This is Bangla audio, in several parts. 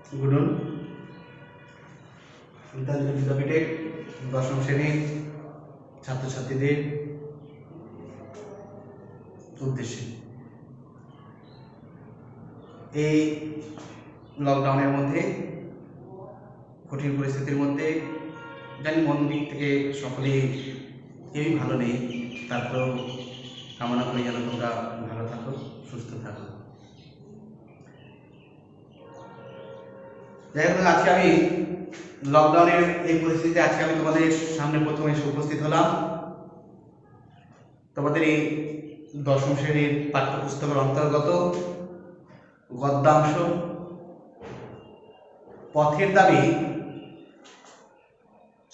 গুণন বিদ্যাঞ্জলি বিদ্যাপীঠের দশম শ্রেণীর ছাত্রছাত্রীদের উদ্দেশ্যে এই লকডাউনের মধ্যে কঠিন পরিস্থিতির মধ্যে জানি মন দিক থেকে সকলেই কেউই ভালো নেই, তারপরেও কামনা করি যেন তোমরা ভালো থাকো, সুস্থ থাকো। যাই হোক, আজকে আমি লকডাউনের এই পরিস্থিতিতে আজকে আমি তোমাদের সামনে প্রথমে এসে উপস্থিত হলাম। তোমাদের এই দশম শ্রেণীর পাঠ্যপুস্তকের অন্তর্গত গদ্যাংশ পথের দাবি,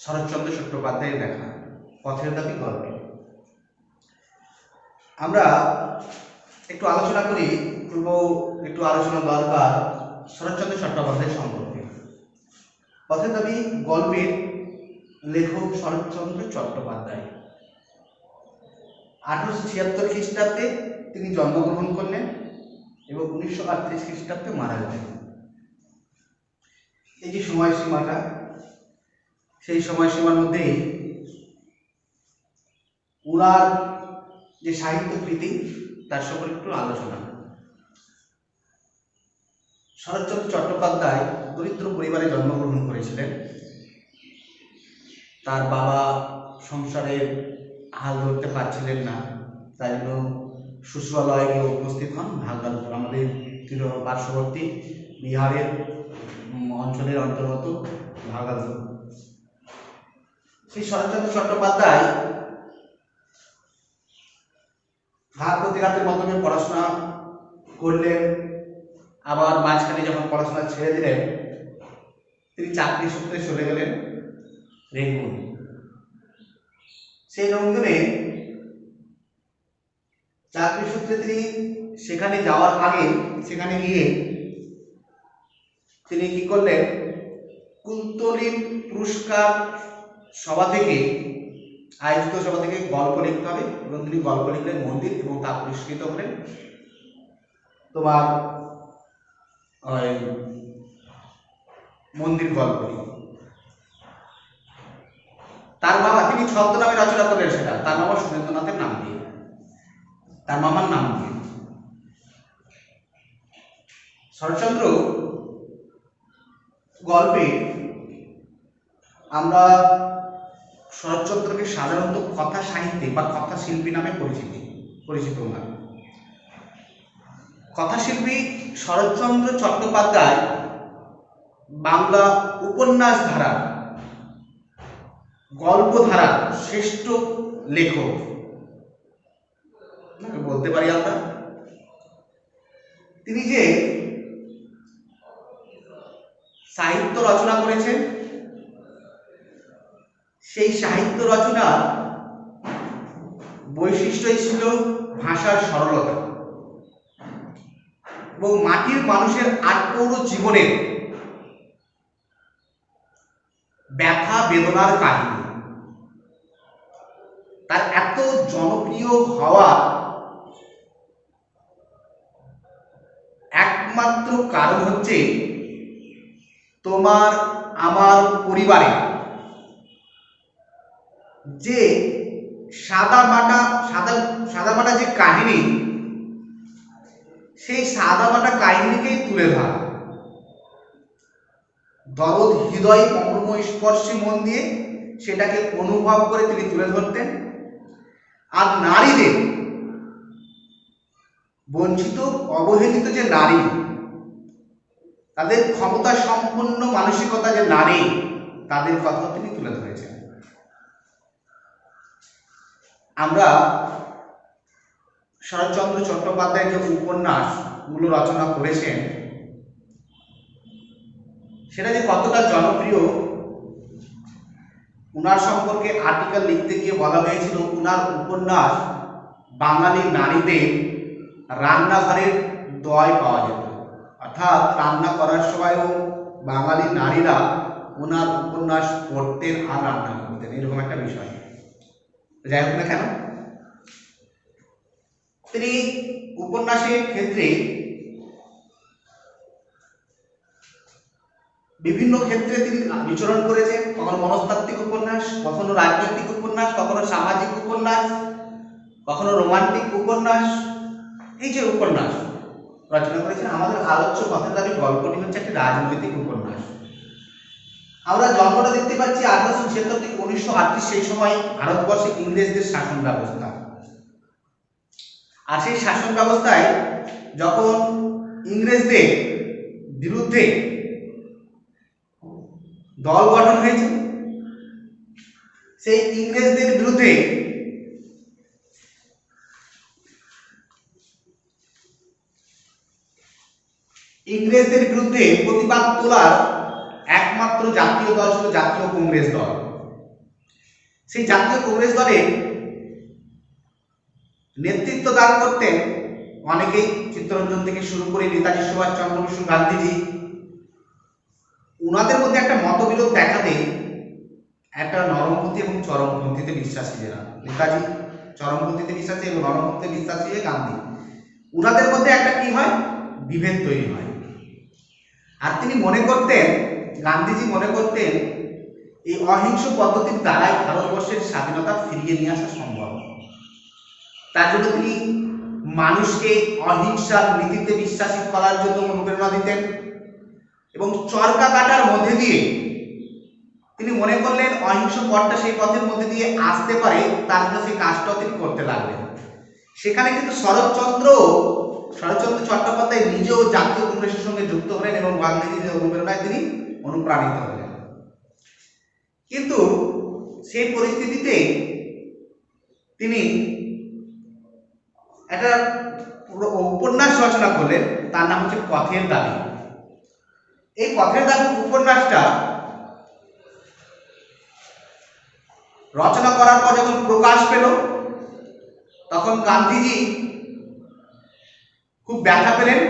শরৎচন্দ্র চট্টোপাধ্যায়ের লেখা পথের দাবি গল্পে। আমরা একটু আলোচনা করি, একটু আলোচনা দরকার শরৎচন্দ্র চট্টোপাধ্যায় সম্পর্কে। পথের দাবি গল্পের লেখক শরৎচন্দ্র চট্টোপাধ্যায় 1876 খ্রিস্টাব্দে তিনি জন্মগ্রহণ করলেন এবং 1938 খ্রিস্টাব্দে মারা গেলেন। এই যে সময়সীমাটা, সেই সময়সীমার মধ্যে উনার যে সাহিত্য কৃতি তার সম্পর্কে একটু আলোচনা। শরৎচন্দ্র চট্টোপাধ্যায় দরিদ্র পরিবারে জন্মগ্রহণ করেছিলেন। তার বাবা সংসারের হাল ধরতে পারছিলেন না, তাই জন্য শ্বশুরালয়ে গিয়ে উপস্থিত হন ভাগলপুর, আমাদের পার্শ্ববর্তী বিহারের অঞ্চলের অন্তর্গত ভাগলপুর। সেই শরৎচন্দ্র চট্টোপাধ্যায় ঘাত প্রতিঘাতের মাধ্যমে পড়াশোনা করলেন, আবার মাঝখানে যখন পড়াশোনা ছেড়ে দিলেন তিনি চাকরি সূত্রে চলে গেলেন রেঙ্গুন। সেই রেঙ্গুনে চাকরি সূত্রে তিনি সেখানে যাওয়ার আগে সেখানে গিয়ে তিনি কি করলেন, কুন্তলীন পুরস্কার সভা থেকে আয়োজিত সভা থেকে গল্প লিখতে হবে এবং তিনি গল্প লিখলেন মন্দির, এবং তা পুরস্কৃত হলেন তোমার মন্দির গল্প। তার বাবা, তিনি ছদ্মনামে রচনা করলেন সেটা, তার বাবা সুরেন্দ্রনাথের নাম দিয়ে, তার মামার নাম দিয়ে। শরৎচন্দ্র গল্পে আমরা শরৎচন্দ্রকে সাধারণত কথা সাহিত্যে বা কথা শিল্পী নামে পরিচিত না। কথাশিল্পী শরৎচন্দ্র চট্টোপাধ্যায় বাংলা উপন্যাস ধারা, গল্প ধারা শ্রেষ্ঠ লেখক বলতে পারি আমরা। তিনি যে সাহিত্য রচনা করেছেন, সেই সাহিত্য রচনার বৈশিষ্ট্যই ছিল ভাষার সরলতা এবং মাটির মানুষের আটপৌর জীবনের ব্যথা বেদনার কাহিনী। তার এত জনপ্রিয় হওয়া একমাত্র কারণ হচ্ছে তোমার আমার পরিবারে যে সাদামাটা যে কাহিনী, সেই সাদামাটা কাহিনীকেই তুলে ধরা, দরদ হৃদয় মর্মস্পর্শী মন দিয়ে সেটাকে অনুভব করে তিনি তুলে ধরতেন। আর নারীদের, বঞ্চিত অবহেলিত যে নারী, তাদের ক্ষমতা সম্পন্ন মানসিকতা যে নারী, তাদের কথা তিনি তুলে ধরেছেন। আমরা শরৎচন্দ্র চট্টোপাধ্যায় যে উপন্যাসগুলো রচনা করেছেন সেটা যে কতটা জনপ্রিয়, উনার সম্পর্কে আর্টিকেল লিখতে গিয়ে বলা হয়েছিল উনার উপন্যাস বাঙালি নারীদের রান্নাঘরের দয় পাওয়া যেত, অর্থাৎ রান্না করার সময়ও বাঙালি নারীরা ওনার উপন্যাস পড়তেন আর রান্না করতেন, এরকম একটা বিষয়। যাই হোক না কেন, তিনি উপন্যাসের ক্ষেত্রে বিভিন্ন ক্ষেত্রে তিনি বিচরণ করেছেন, কখনো মনস্তাত্ত্বিক উপন্যাস, কখনো রাজনৈতিক উপন্যাস, কখনো সামাজিক উপন্যাস, কখনো রোমান্টিক উপন্যাস। এই যে উপন্যাস রচনা করেছেন, আমাদের আলোচ্য পথের দাবি গল্পটি হচ্ছে একটি রাজনৈতিক উপন্যাস। আমরা জন্মটা দেখতে পাচ্ছি 1876 থেকে 1938, সেই সময় ভারতবর্ষে ইংরেজদের শাসন ব্যবস্থা। আর সেই শাসন ব্যবস্থায় যখন ইংরেজদের বিরুদ্ধে দল গঠন হয়েছে, সেই ইংরেজদের বিরুদ্ধে প্রতিবাদ তোলার একমাত্র জাতীয় দল ছিল জাতীয় কংগ্রেস দল। সেই জাতীয় কংগ্রেস দলের নেতৃত্ব দান করতেন অনেকেই, চিত্তরঞ্জন থেকে শুরু করে নেতাজি সুভাষচন্দ্র বসু, গান্ধীজি। ওনাদের মধ্যে একটা মতবিরোধ দেখা দেয়, একটা নরমপন্থী এবং চরমপন্থীতে বিশ্বাসী যারা। নেতাজি চরমপন্থীতে বিশ্বাসী এবং নরমপন্থীতে বিশ্বাসী গান্ধী। ওনাদের মধ্যে একটা কি হয়, বিভেদ তৈরি হয়। আর তিনি মনে করতেন, গান্ধীজি মনে করতেন, এই অহিংস পদ্ধতির দ্বারাই ভারতবর্ষের স্বাধীনতা ফিরিয়ে নিয়ে আসা সম্ভব। তার জন্য তিনি মানুষকে অহিংসার নীতিতে বিশ্বাসী করার জন্য অনুপ্রেরণা দিতেন এবং চরকা কাটার মধ্যে দিয়ে তিনি মনে করলেন অহিংস পথটা সেই পথের মধ্যে দিয়ে আসতে পারে, তার জন্য সেই কাজটাও তিনি করতে লাগলেন। সেখানে কিন্তু শরৎচন্দ্র চট্টোপাধ্যায় নিজেও জাতীয় কংগ্রেসের সঙ্গে যুক্ত হলেন এবং গান্ধীজির অনুপ্রেরণায় তিনি অনুপ্রাণিত হলেন। কিন্তু সেই পরিস্থিতিতে তিনি একটা উপন্যাস রচনা করলেন, তার নাম হচ্ছে পথের দাবি। এই পথের দাবি উপন্যাসটা রচনা করার পর যখন প্রকাশ পেল, তখন গান্ধীজি খুব ব্যথা পেলেন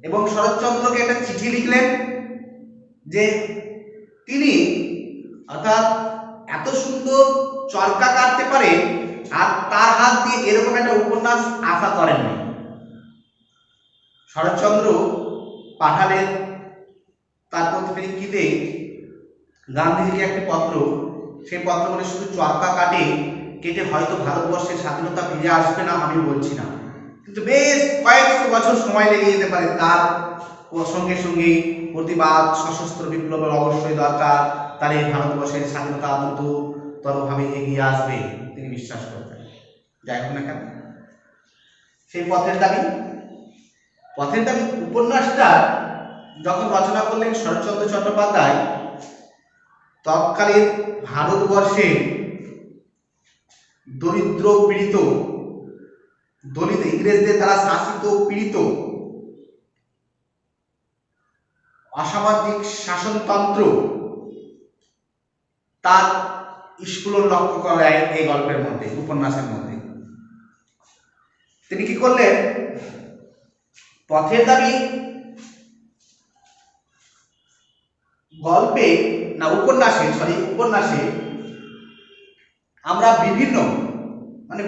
এবং শরৎচন্দ্রকে একটা চিঠি লিখলেন যে তিনি অর্থাৎ এত সুন্দর চরকা কাটতে পারে আর তার হাত দিয়ে এরকম একটা উপন্যাস আশা করেননি। শরৎচন্দ্র পাঠালেন তার পত্রিকাতে গান্ধীজিকে একটি পত্র। সেই পত্র বলে শুধু চরকা কেটে হয়তো ভারতবর্ষের স্বাধীনতা ফিরে আসবে না আমি বলছি না, কিন্তু বেশ কয়েকশো বছর সময় লেগে যেতে পারে। তার সঙ্গে সঙ্গে প্রতিবাদ, সশস্ত্র বিপ্লবের অবশ্যই দরকার, তাহলে ভারতবর্ষের স্বাধীনতা দ্রুততরভাবে এগিয়ে আসবে তিনি বিশ্বাস করতেন। যাই হোক না কেন, সেই পথের দাবি উপন্যাসটা যখন রচনা করলেন শরৎচন্দ্র চট্টোপাধ্যায়, তৎকালীন ভারতবর্ষে দরিদ্র, পীড়িত, দলিত, ইংরেজদের দ্বারা শাসিত, পীড়িত, অসামাজিক শাসনতন্ত্র তার স্ফুরণ লক্ষ্য করা যায় এই গল্পের মধ্যে, উপন্যাসের মধ্যে। তিনি কি করলেন, পথের দাবি উপন্যাসে আমরা বিভিন্ন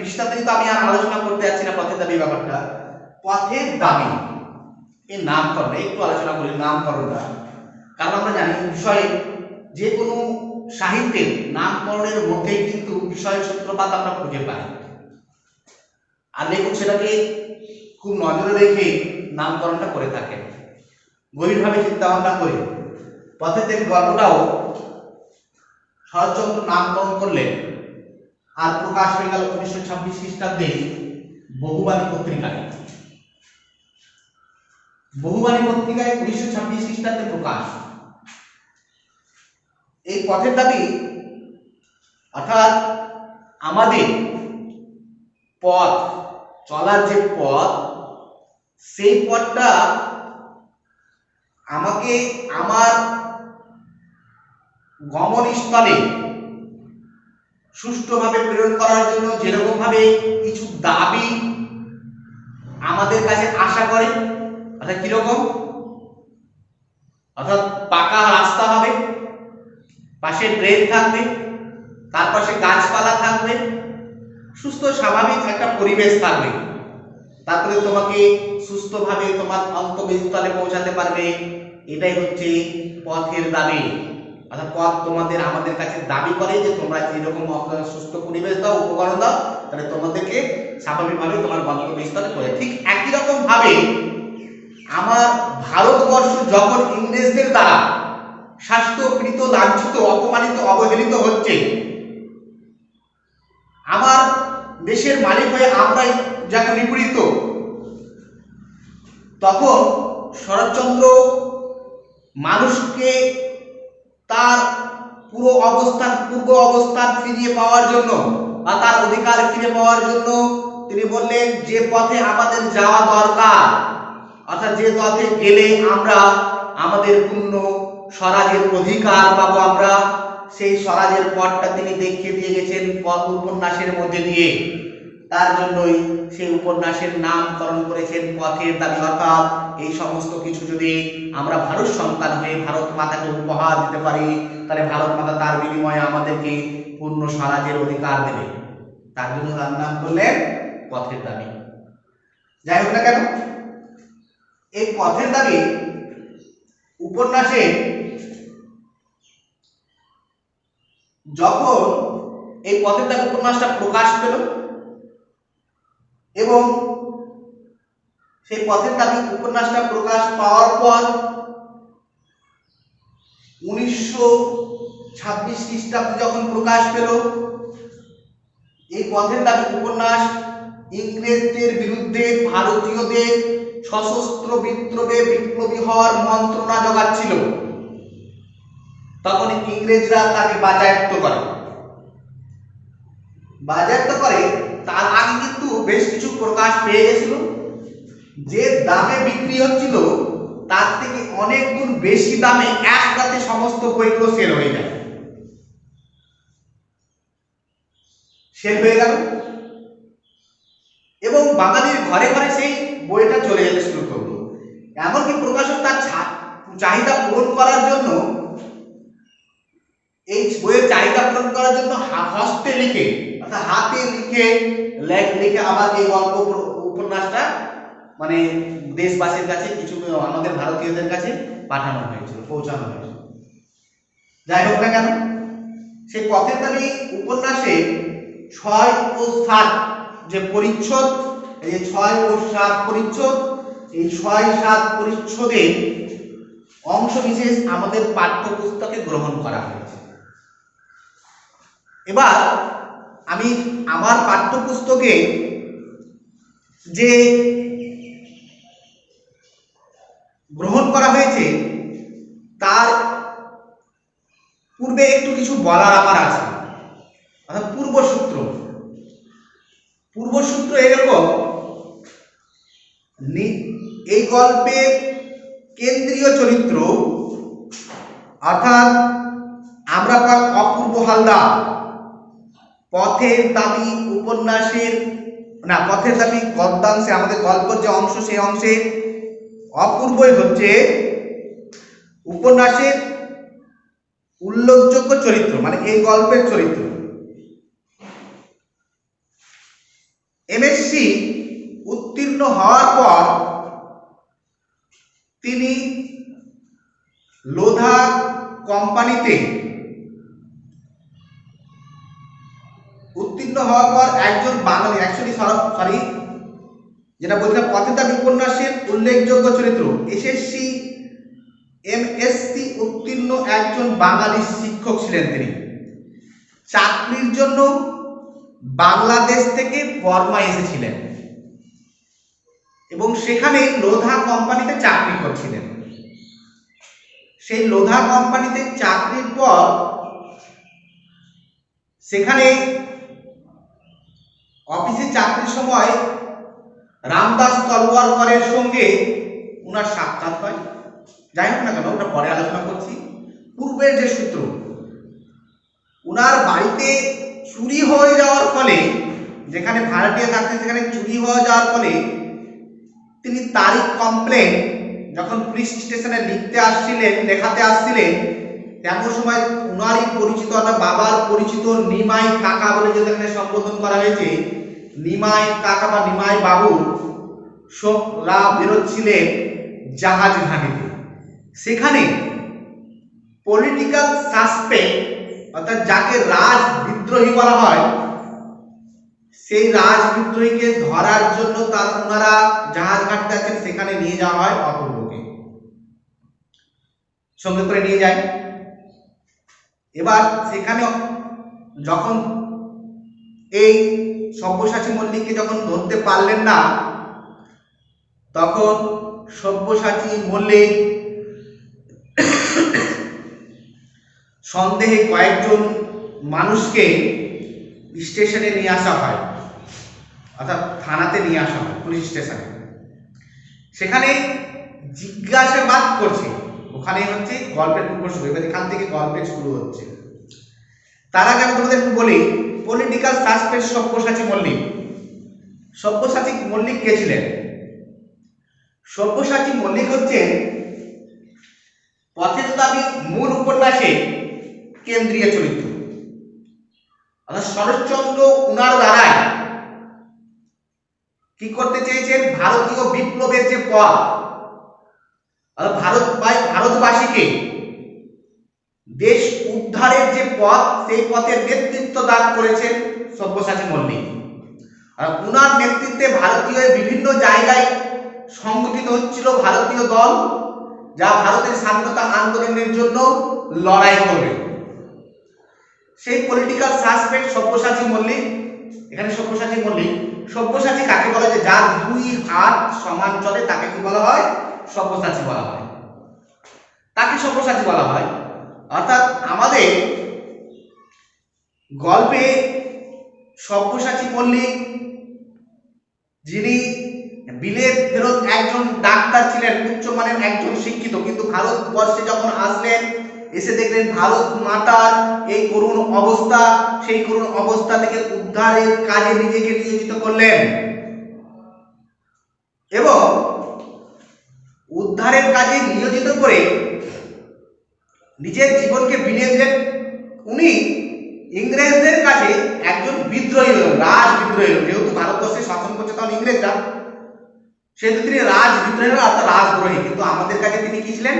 বিস্তারিত আমি আর আলোচনা করতে যাচ্ছি না পথের দাবি ব্যাপারটা। পথের দাবি এই নামকরণ একটু আলোচনা করি, নামকরণটা। কারণ আমরা জানি বিষয়ে যে কোনো সাহিত্যের নামকরণের মধ্যেই কিন্তু বিষয়ের সূত্রপাত আমরা খুঁজে পাই, আর লেখক সেটাকে খুব নজরে রেখে নামকরণটা করে থাকেন, গভীরভাবে চিন্তা ভাবনা করে। পথের দাবি গল্পটাও শরৎচন্দ্র নামকরণ করলেন আর প্রকাশ হয়ে গেল 1926 খ্রিস্টাব্দে বহুবাণী পত্রিকায়। 1926 খ্রিস্টাব্দে প্রকাশ। এই পথের দাবি অর্থাৎ আমাদের পথ চলার যে পথ, সেই পথটা আমাকে আমার গমনস্থলে সুষ্ঠুভাবে প্রেরণ করার জন্য যেরকম ভাবে কিছু দাবি আমাদের কাছে আশা করে, অর্থাৎ কিরকম, অর্থাৎ পাকা রাস্তা হবে, পাশে ড্রেন থাকবে, তার পাশে গাছপালা থাকবে, সুস্থ স্বাভাবিক একটা পরিবেশ থাকবে, তারপরে তোমাকে সুস্থভাবে তোমার গন্তব্যস্থলে পৌঁছাতে পারবে, এটাই হচ্ছে পথের দাবি। অর্থাৎ পথ তোমাদের আমাদের কাছে দাবি করে যে তোমরা এরকম সুস্থ পরিবেশ দাও, উপকরণ দাও, তাহলে তোমাদেরকে স্বাভাবিকভাবে তোমার গন্তব্যস্থলে পড়ে। ঠিক একই রকম ভাবে আমার ভারতবর্ষ যখন ইংরেজদের দ্বারা শাস্ত্রকৃত, লাঞ্ছিত, অপমানিত, অবহেলিত হচ্ছে, আমার দেশের মালিক হয়ে আমরাই যখন নিপীড়িত, তখন শরৎচন্দ্র মানুষকে তার পূর্ব অবস্থান ফিরিয়ে পাওয়ার জন্য বা তার অধিকার ফিরে পাওয়ার জন্য তিনি বললেন যে পথে আমাদের যাওয়া দরকার, অর্থাৎ যে পথে গেলে আমরা আমাদের পূর্ণ স্বরাজের অধিকার পাবো, আমরা সেই স্বরাজের পথটা তিনি দেখিয়ে দিয়ে গেছেন উপন্যাসের মধ্যে দিয়ে। তার জন্যই সেই উপন্যাসের নামকরণ করেছেন পথের দাবি। অর্থাৎ এই সমস্ত কিছু যদি আমরা ভারত সন্তান হয়ে ভারত মাতাকে উপহার দিতে পারি, তাহলে ভারত মাতা তার বিনিময়ে আমাদেরকে পূর্ণ স্বরাজের অধিকার দেবে। তার জন্য তার নাম করলেন পথের দাবি। যাই হোক না কেন, এই পথের দাবি উপন্যাসে যখন এই পথের দাবি উপন্যাসটা প্রকাশ পেল এবং সেই পথের দাবি উপন্যাসটা প্রকাশ পাওয়ার পর 1926 খ্রিস্টাব্দে যখন প্রকাশ পেল, এই পথের দাবি উপন্যাস ইংরেজদের বিরুদ্ধে ভারতীয়দের সশস্ত্র বিদ্রোহে বিপ্লবী হওয়ার মন্ত্রণা জোগাচ্ছিল। তখন ইংরেজরা তাকে বাজেয়াপ্ত করে। তার আগে কিন্তু বেশ কিছু প্রকাশ পেয়ে গেছিল, যে দামে বিক্রি হচ্ছিল তার থেকে অনেক গুণ বেশি দামে এক রাতে সমস্ত বইগুলো সেল হয়ে গেল। এবং বাঙালির ঘরে ঘরে সেই বইটা চলে যেতে শুরু করলো। এমনকি প্রকাশক তার চাহিদা পূরণ করার জন্য, এই বইয়ের চাহিদা পূরণ করার জন্য হস্তে লিখে, অর্থাৎ হাতে লিখে আবার এই গল্প উপন্যাসটা মানে দেশবাসীর কাছে, কিছু আমাদের ভারতীয়দের কাছে পৌঁছানো হয়েছিল। যাই হোক না কেন, সেই পথের দাবি উপন্যাসে 6 ও 7 যে পরিচ্ছদ, এই 6 ও 7 পরিচ্ছদ, এই 6-7 পরিচ্ছদের অংশ বিশেষ আমাদের পাঠ্যপুস্তকে গ্রহণ করা হয়েছে। এবার আমি আমার পাঠ্যপুস্তকে যে গ্রহণ করা হয়েছে তার পূর্বে একটু কিছু বলার আমার আছে। অর্থাৎ পূর্বসূত্র এরকম, এই গল্পের কেন্দ্রীয় চরিত্র অর্থাৎ আমরা পাই অপূর্ব হালদার। পথের দাবি গদ্যাংশে, আমাদের গল্পের যে অংশ, সেই অংশে অপূর্বই হচ্ছে উপন্যাসের উল্লেখযোগ্য চরিত্র, মানে এই গল্পের চরিত্র। এমএসসি উত্তীর্ণ হওয়ার পর তিনি লোধা কোম্পানিতে উত্তীর্ণ হওয়ার পর একজন বাঙালি, যেটা বলছিলাম পথের দাবি উপন্যাসের উল্লেখযোগ্য চরিত্র, এমএসসি উত্তীর্ণ একজন বাঙালি শিক্ষক ছিলেন। তিনি চাকরির জন্য বাংলাদেশ থেকে বর্মা এসেছিলেন এবং সেখানে লোধা কোম্পানিতে চাকরি করছিলেন। সেই লোধা কোম্পানিতে চাকরির পর সেখানে অফিসে চাকরির সময় রামদাস তলওয়ারকরের সঙ্গে উনার সাক্ষাৎ হয়। যাই হোক না কেন, ওটা পরে আলোচনা করছি। পূর্বের যে সূত্র, উনার বাড়িতে চুরি হয়ে যাওয়ার ফলে, যেখানে ভাড়াটিয়া থাকতেন সেখানে চুরি হয়ে যাওয়ার ফলে তিনি তারিখ কমপ্লেন যখন পুলিশ স্টেশনে লেখাতে আসছিলেন, তেমন সময় উনারই পরিচিত, অর্থাৎ বাবার পরিচিত নিমাই কাকা বলে যেখানে সম্বোধন করা হয়েছে, নিমাই কাকা বা নিমাই বাবু বেরোচ্ছিলেন জাহাজ ঘাটিতে। সেখানে পলিটিক্যাল সাসপেক্ট অর্থাৎ যাকে রাজ বিদ্রোহী বলা হয়, সেই রাজ বিদ্রোহীকে ধরার জন্য ওনারা জাহাজ ঘাটতে আছেন, সেখানে নিয়ে যাওয়া হয় অপূর্বকে, সঙ্গে করে নিয়ে যায়। এবার সেখানে যখন এই সব্যসাচী মল্লিককে যখন ধরতে পারলেন না, তখন সব্যসাচী মল্লিক সন্দেহে কয়েকজন মানুষকে স্টেশনে নিয়ে আসা হয়, অর্থাৎ থানাতে নিয়ে আসা হয়, পুলিশ স্টেশনে। সেখানে জিজ্ঞাসাবাদ করছে, ওখানে হচ্ছে গল্পের পূর্ব শুরু। এবার এখান থেকে গল্পের শুরু হচ্ছে। তার আগে আমি তোমাদের বলি পলিটিক্যাল সাসপেক্ট সব্যসাচী মল্লিক। সব্যসাচী মল্লিক কে ছিলেন? সব্যসাচী মল্লিক হচ্ছেন পথের দাবি মূল উপন্যাসে কেন্দ্রীয় চরিত্র। অর্থাৎ শরৎচন্দ্র উনার দ্বারাই কি করতে চেয়েছেন? ভারতীয় বিপ্লবের যে পথ, ভারতবাসীকে দেশ উদ্ধারের যে পথ, সেই পথের নেতৃত্ব দান করেছেন সব্যসাচী মল্লিক। আর উনার নেতৃত্বে ভারতীয় বিভিন্ন জায়গায় সংগঠিত হচ্ছিল ভারতীয় দল, যা ভারতের স্বাধীনতা আন্দোলনের জন্য লড়াই করবে। সেই পলিটিক্যাল সাসপেক্ট সব্যসাচী মল্লিক। এখানে সব্যসাচী মল্লিক, সব্যসাচী কাকে বলা যায়? যার দুই হাত সমান চলে তাকে কি বলা হয়? সব্যসাচী বলা হয়, তাকে সব্যসাচী বলা হয়। অর্থাৎ আমাদের গল্পে সব্যসাচী মল্লিক, যিনি বিলেত ফেরত একজন ডাক্তার ছিলেন, উচ্চমানের একজন শিক্ষিত, কিন্তু ভারতবর্ষে যখন আসলেন, এসে দেখলেন ভারত মাতার এই করুণ অবস্থা, সেই করুণ অবস্থা থেকে উদ্ধারের কাজে নিজেকে নিয়োজিত করলেন এবং উদ্ধারের কাজে নিয়োজিত করে নিজের জীবনকে বিলিয়ে দিলেন। উনি ইংরেজদের কাছে একজন বিদ্রোহী হলেন, রাজ বিদ্রোহী হলেন। যেহেতু ভারতবর্ষে শাসন করছে তখন ইংরেজরা, সেহেতু তিনি রাজ বিদ্রোহী হলেন, অর্থাৎ রাজদ্রোহী। কিন্তু আমাদের কাছে তিনি কি ছিলেন?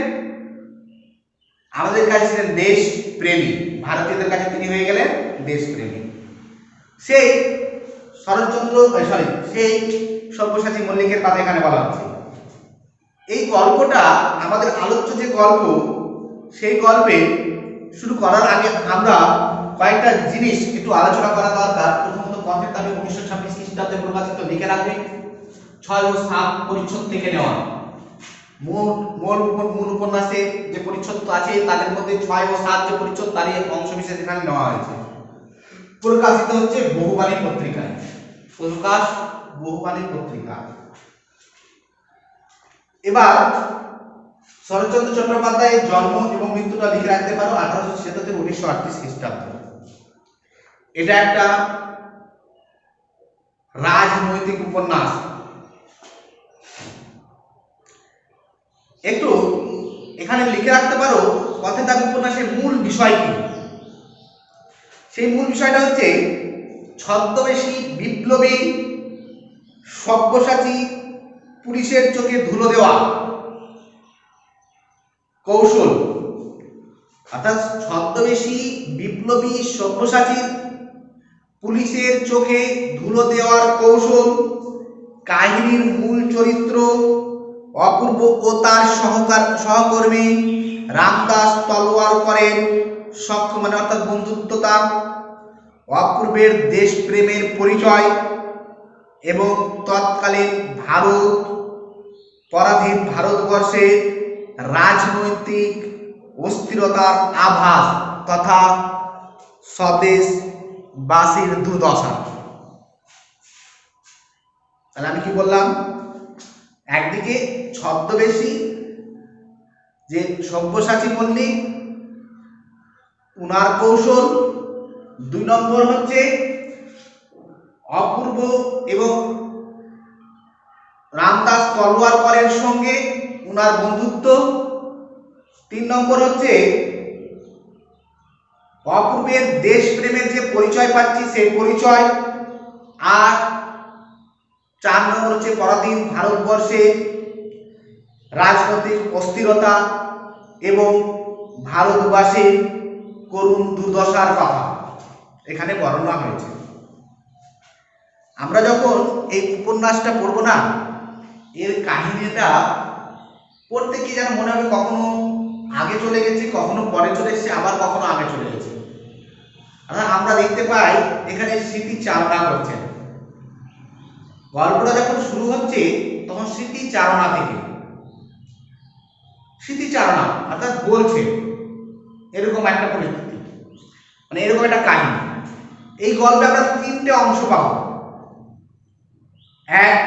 আমাদের কাছে ছিলেন দেশ প্রেমী। ভারতীয়দের কাছে তিনি হয়ে গেলেন দেশ প্রেমী। সেই সেই সব্যসাচী মল্লিকের কথা এখানে বলা হচ্ছে। এই গল্পটা আমাদের আলোচ্য যে গল্প, সেই গল্পে শুরু করার আগে আমরা কয়েকটা জিনিস একটু আলোচনা করা দরকার। প্রথমত পথের দাবি 1926 খ্রিস্টাব্দে প্রকাশিত, লিখে রাখবে 6 ও 7 পরিচ্ছদ থেকে নেওয়া। মূল উপন্যাসে যে পরিচ্ছদ আছে তাদের মধ্যে 6 ও 7 যে পরিচ্ছদ, তারই অংশ বিশেষ এখানে নেওয়া হয়েছে। প্রকাশিত হচ্ছে বহুবাণী পত্রিকায়, প্রকাশ বহুবাণী পত্রিকা। এবার শরৎচন্দ্র চট্টোপাধ্যায়ের জন্ম এবং মৃত্যুটা লিখে রাখতে পারো 1876 থেকে 1938 খ্রিস্টাব্দ। এটা একটা রাজনৈতিক উপন্যাস। একটু এখানে লিখে রাখতে পারো পথের দাবি উপন্যাসের মূল বিষয় কি। সেই মূল বিষয়টা হচ্ছে ছদ্মবেশী বিপ্লবী সব্যসাচী পুলিশের চোখে ধুলো দেওয়া কৌশল। অর্থাৎ ছদ্মবেশী বিপ্লবী সব্যসাচী পুলিশের চোখে ধুলো দেওয়ার কৌশল। কাহিনীর মূল চরিত্র অপূর্ব ও তার সহকর্মী রামদাস তলোয়ার করেন অর্থাৎ বন্ধুত্বতা, অপূর্বের দেশপ্রেমের পরিচয় এবং তৎকালীন পরাধীন ভারতবর্ষে রাজনৈতিক অস্থিরতার আভাস তথা স্বদেশবাসীর দুর্দশা। তাহলে আমি কি বললাম? একদিকে ছদ্মবেশী যে সব্যসাচী মল্লিক, উনার কৌশল। 2 নম্বর হচ্ছে অপূর্ব এবং রামদাস তলোয়ার করের সঙ্গে উনার বন্ধুত্ব। 3 নম্বর হচ্ছে অপূর্বের দেশপ্রেমের যে পরিচয় পাচ্ছি সেই পরিচয়। আর 4 নম্বর হচ্ছে পরাধীন ভারতবর্ষে রাজনৈতিক অস্থিরতা এবং ভারতবাসীর করুণ দুর্দশার কথা এখানে বর্ণনা হয়েছে। আমরা যখন এই উপন্যাসটা পড়ব না, এর কাহিনীটা পড়তে কি যেন মনে হবে কখনো আগে চলে গেছে, কখনো পরে চলে এসেছে, আবার কখনো আগে চলে গেছে। অর্থাৎ আমরা দেখতে পাই এখানে স্মৃতিচারণা করছেন। গল্পটা যখন শুরু হচ্ছে তখন স্মৃতিচারণা থেকে, স্মৃতিচারণা অর্থাৎ বলছে এরকম একটা পরিস্থিতি, মানে এরকম একটা কাহিনী। এই গল্পে আমরা তিনটে অংশ পাবো। এক,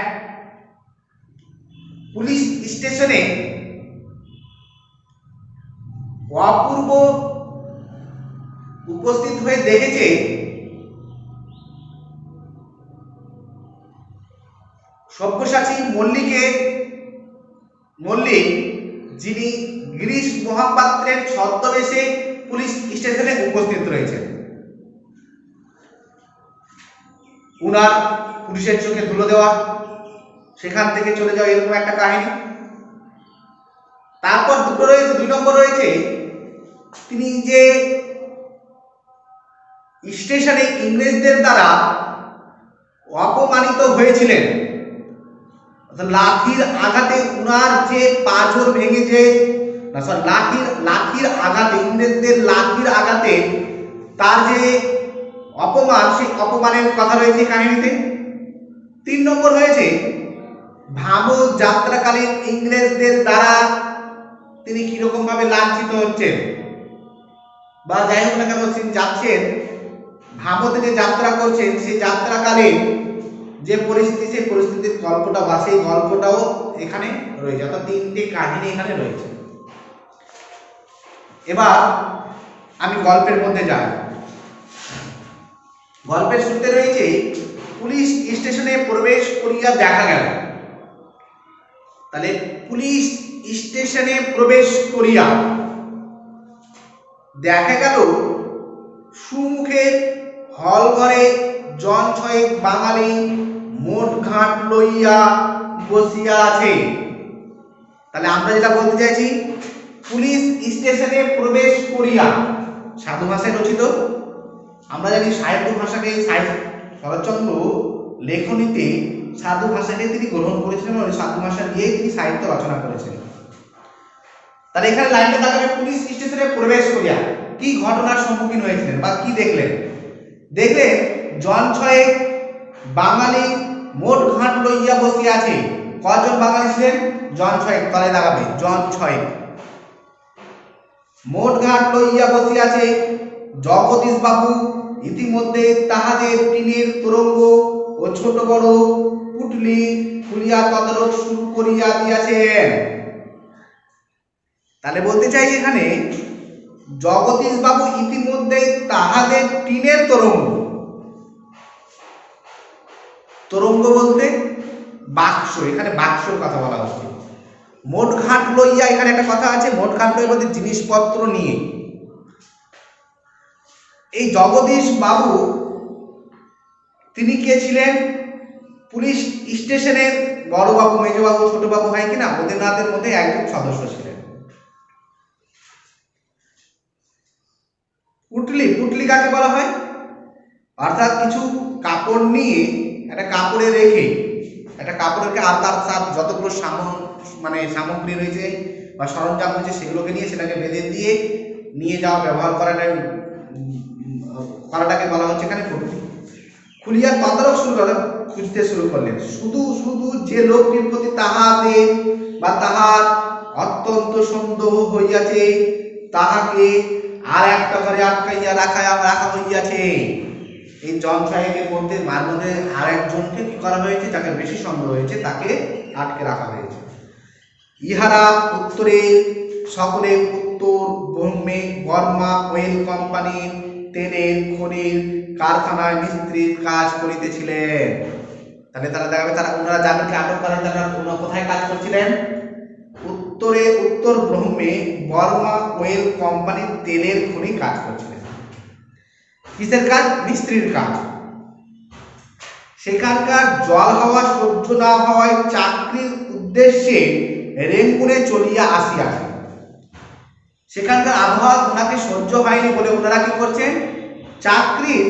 পুলিশ স্টেশনে অপূর্ব উপস্থিত হয়ে দেখেছে সব্যসাচী মল্লিক, যিনি গিরিশ মহাপাত্রের ছদ্মবেশে পুলিশ স্টেশনে উপস্থিত রয়েছেন। উনার পুলিশের চোখে ধুলো দেওয়া, সেখান থেকে চলে যাওয়া, এরকম একটা কাহিনী। তারপর দুই নম্বর রয়েছে তিনি যে স্টেশনে ইংরেজদের দ্বারা অপমানিত হয়েছিলেন, লাঠির আঘাতে উনার যে পাঁজর ভেঙেছে, লাঠির আঘাতে, ইংরেজদের লাঠির আঘাতে তার যে অপমান, সেই অপমানের কথা রয়েছে কাহিনীতে। 3 নম্বর হয়েছে ভাবত যাত্রাকালীন ইংরেজদের দ্বারা তিনি কিরকম ভাবে লাঞ্ছিত হচ্ছেন, বা যাই হোক না কেন তিনি যাচ্ছেন, ভাবতে যে যাত্রা করছেন, সেই যাত্রাকালীন যে পরিস্থিতি, সেই পরিস্থিতির গল্পটা বা সেই গল্পটাও এখানে রয়েছে। অর্থাৎ 3টে কাহিনী এখানে রয়েছে। এবার আমি গল্পের মধ্যে যাই। গল্পের শুরুতে রয়েছে পুলিশ স্টেশনে প্রবেশ করিয়া দেখা গেল। তাহলে পুলিশ স্টেশনে প্রবেশ করিয়া দেখা গেল সুমুখের হল ঘরে জন ছয়েক বাঙালি মোট ঘাট লইয়া বসিয়া আছে। তাহলে আমরা যেটা বলতে চাইছি, পুলিশ স্টেশনে প্রবেশ করিয়া সাধু ভাষায় রচিত। আমরা জানি সাহিত্য ভাষাকে, শরৎচন্দ্র লেখনীতে সাধু ভাষাকে তিনি গ্রহণ করেছিলেন, ওই সাধু ভাষা দিয়েই তিনি সাহিত্য রচনা করেছেন। তাহলে এখানে লাইনটা দেখাবে পুলিশ স্টেশনে প্রবেশ করিয়া কি ঘটনার সম্মুখীন হয়েছিলেন বা কি দেখলেন। দেখলেন জন ছয়েক বাঙালি মোট ঘাট লইয়া বসিয়া আছে। কজন বাঙালি ছিলেন? জন ছয়েক, তলে দাগাবে জন ছয়েক। মোট ঘাট লইয়া বসিয়া আছে। জগদীশ বাবু ইতিমধ্যে তাহাদের টিনের তোরঙ্গ ও ছোট বড় পুটলি খুলিয়া তদারক শুরু করিয়া দিয়াছেন। তাহলে বলতে চাই এখানে জগদীশ বাবু ইতিমধ্যে তাহাদের টিনের তোরঙ্গ, তোরঙ্গ বলতে বাক্স, এখানে বাক্সের কথা বলা হচ্ছে। মোট ঘাট লইয়া, এখানে একটা কথা আছে, মোট ঘাট লইয়া বলতে জিনিসপত্র নিয়ে। এই জগদীশ বাবু তিনি কে ছিলেন? পুলিশ স্টেশনের বড় বাবু, মেজো বাবু, ছোট বাবু হয় কিনা, ওদের মধ্যে একজন সদস্য ছিলেন। পুটলি কাকে বলা হয়? অর্থাৎ কিছু কাপড় নিয়ে, একটা কাপড়ে রেখে, একটা কাপড়ের আর তার সাথে যতগুলো সামগ্রী রয়েছে বা সরঞ্জাম রয়েছে সেগুলোকে নিয়ে সেটাকে বেঁধে দিয়ে নিয়ে যাওয়া, ব্যবহার করাটাকে বলা হচ্ছে এখানে পুটলি। খুলিয়া তদারক খুঁজতে শুরু করলেন। শুধু যে লোকটির প্রতি তাহাদের বা তাহার অত্যন্ত সন্দেহ হইয়াছে, তাহাকে আর একটা ঘরে আটকাইয়া রাখা হইয়াছে। এই জন ছয়েকের মধ্যে আর একজনকে কি করা হয়েছে, যাকে বেশি সন্দেহ হয়েছে তাকে আটকে রাখা হয়েছে। ইহারা উত্তরে সকলে উত্তর বর্মা অয়েল কোম্পানির তেলের খনির কারখানায় মিস্ত্রির কাজ করিতেছিলেন। তাহলে তারা দেখাবে ওনারা যাদেরকে আটক করেন তারা কোথায় কাজ করছিলেন? উত্তর ব্রহ্মে বর্মা অয়েল কোম্পানির তেলের খনি কাজ করছিলেন। কিসের কাজ? মিস্ত্রির কাজ। সেখানকার জল হাওয়া সহ্য না হওয়ায় চাকরির উদ্দেশ্যে রেঙ্গুনে চলিয়া আসিয়াছে। সেখানকার আবহাওয়া ওনাকে সহ্য হয়নি বলে ওনারা কি করছেন, চাকরির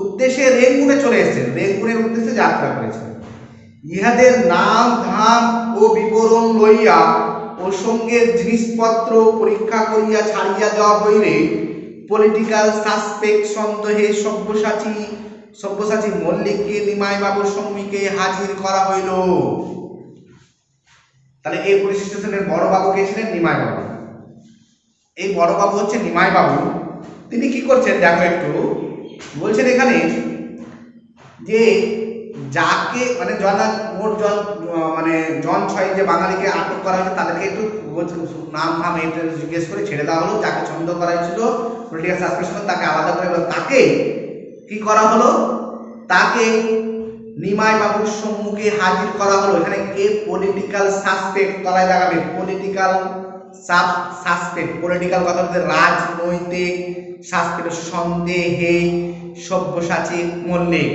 উদ্দেশ্যে রেঙ্গুনে চলে এসেছেন, রেঙ্গুনের উদ্দেশ্যে যাত্রা করেছেন। ইহাদের নাম ধাম ও বিবরণ লইয়া ও সঙ্গে জিনিসপত্র পরীক্ষা করিয়া ছাড়িয়া দেওয়া হইলে পলিটিক্যাল সাসপেক্ট সন্দেহে সব্যসাচী মল্লিককে নিমাই বাবুর সম্মুখে হাজির করা হইল। তাহলে এই পুলিশ স্টেশনের বড় বাবু কে ছিলেন, নিমাই বাবু। এই বড় বাবু হচ্ছে নিমাই বাবু। তিনি কি করছেন দেখো একটু, বলছেন এখানে যে যাকে মানে মোট জন 6 যে বাঙালিকে আটক করা হয়েছে তাদেরকে একটু নাম ফাম জিজ্ঞেস করে ছেড়ে দেওয়া হলো। যাকে সন্দেহ করা হয়েছিল পলিটিক্যাল সাসপেকশন তাকে আলাদা করে তাকে কি করা হলো, তাকে নিমাই বাবুর সম্মুখে হাজির করা হলো। এখানে কে, পলিটিক্যাল সাসপেক্ট, তলায় লাগাবে পলিটিক্যাল সাসপেক্ট। পলিটিক্যাল কথা বলতে রাজনৈতিক, সাসপেক্ট সন্দেহে সব্যসাচী মল্লিক।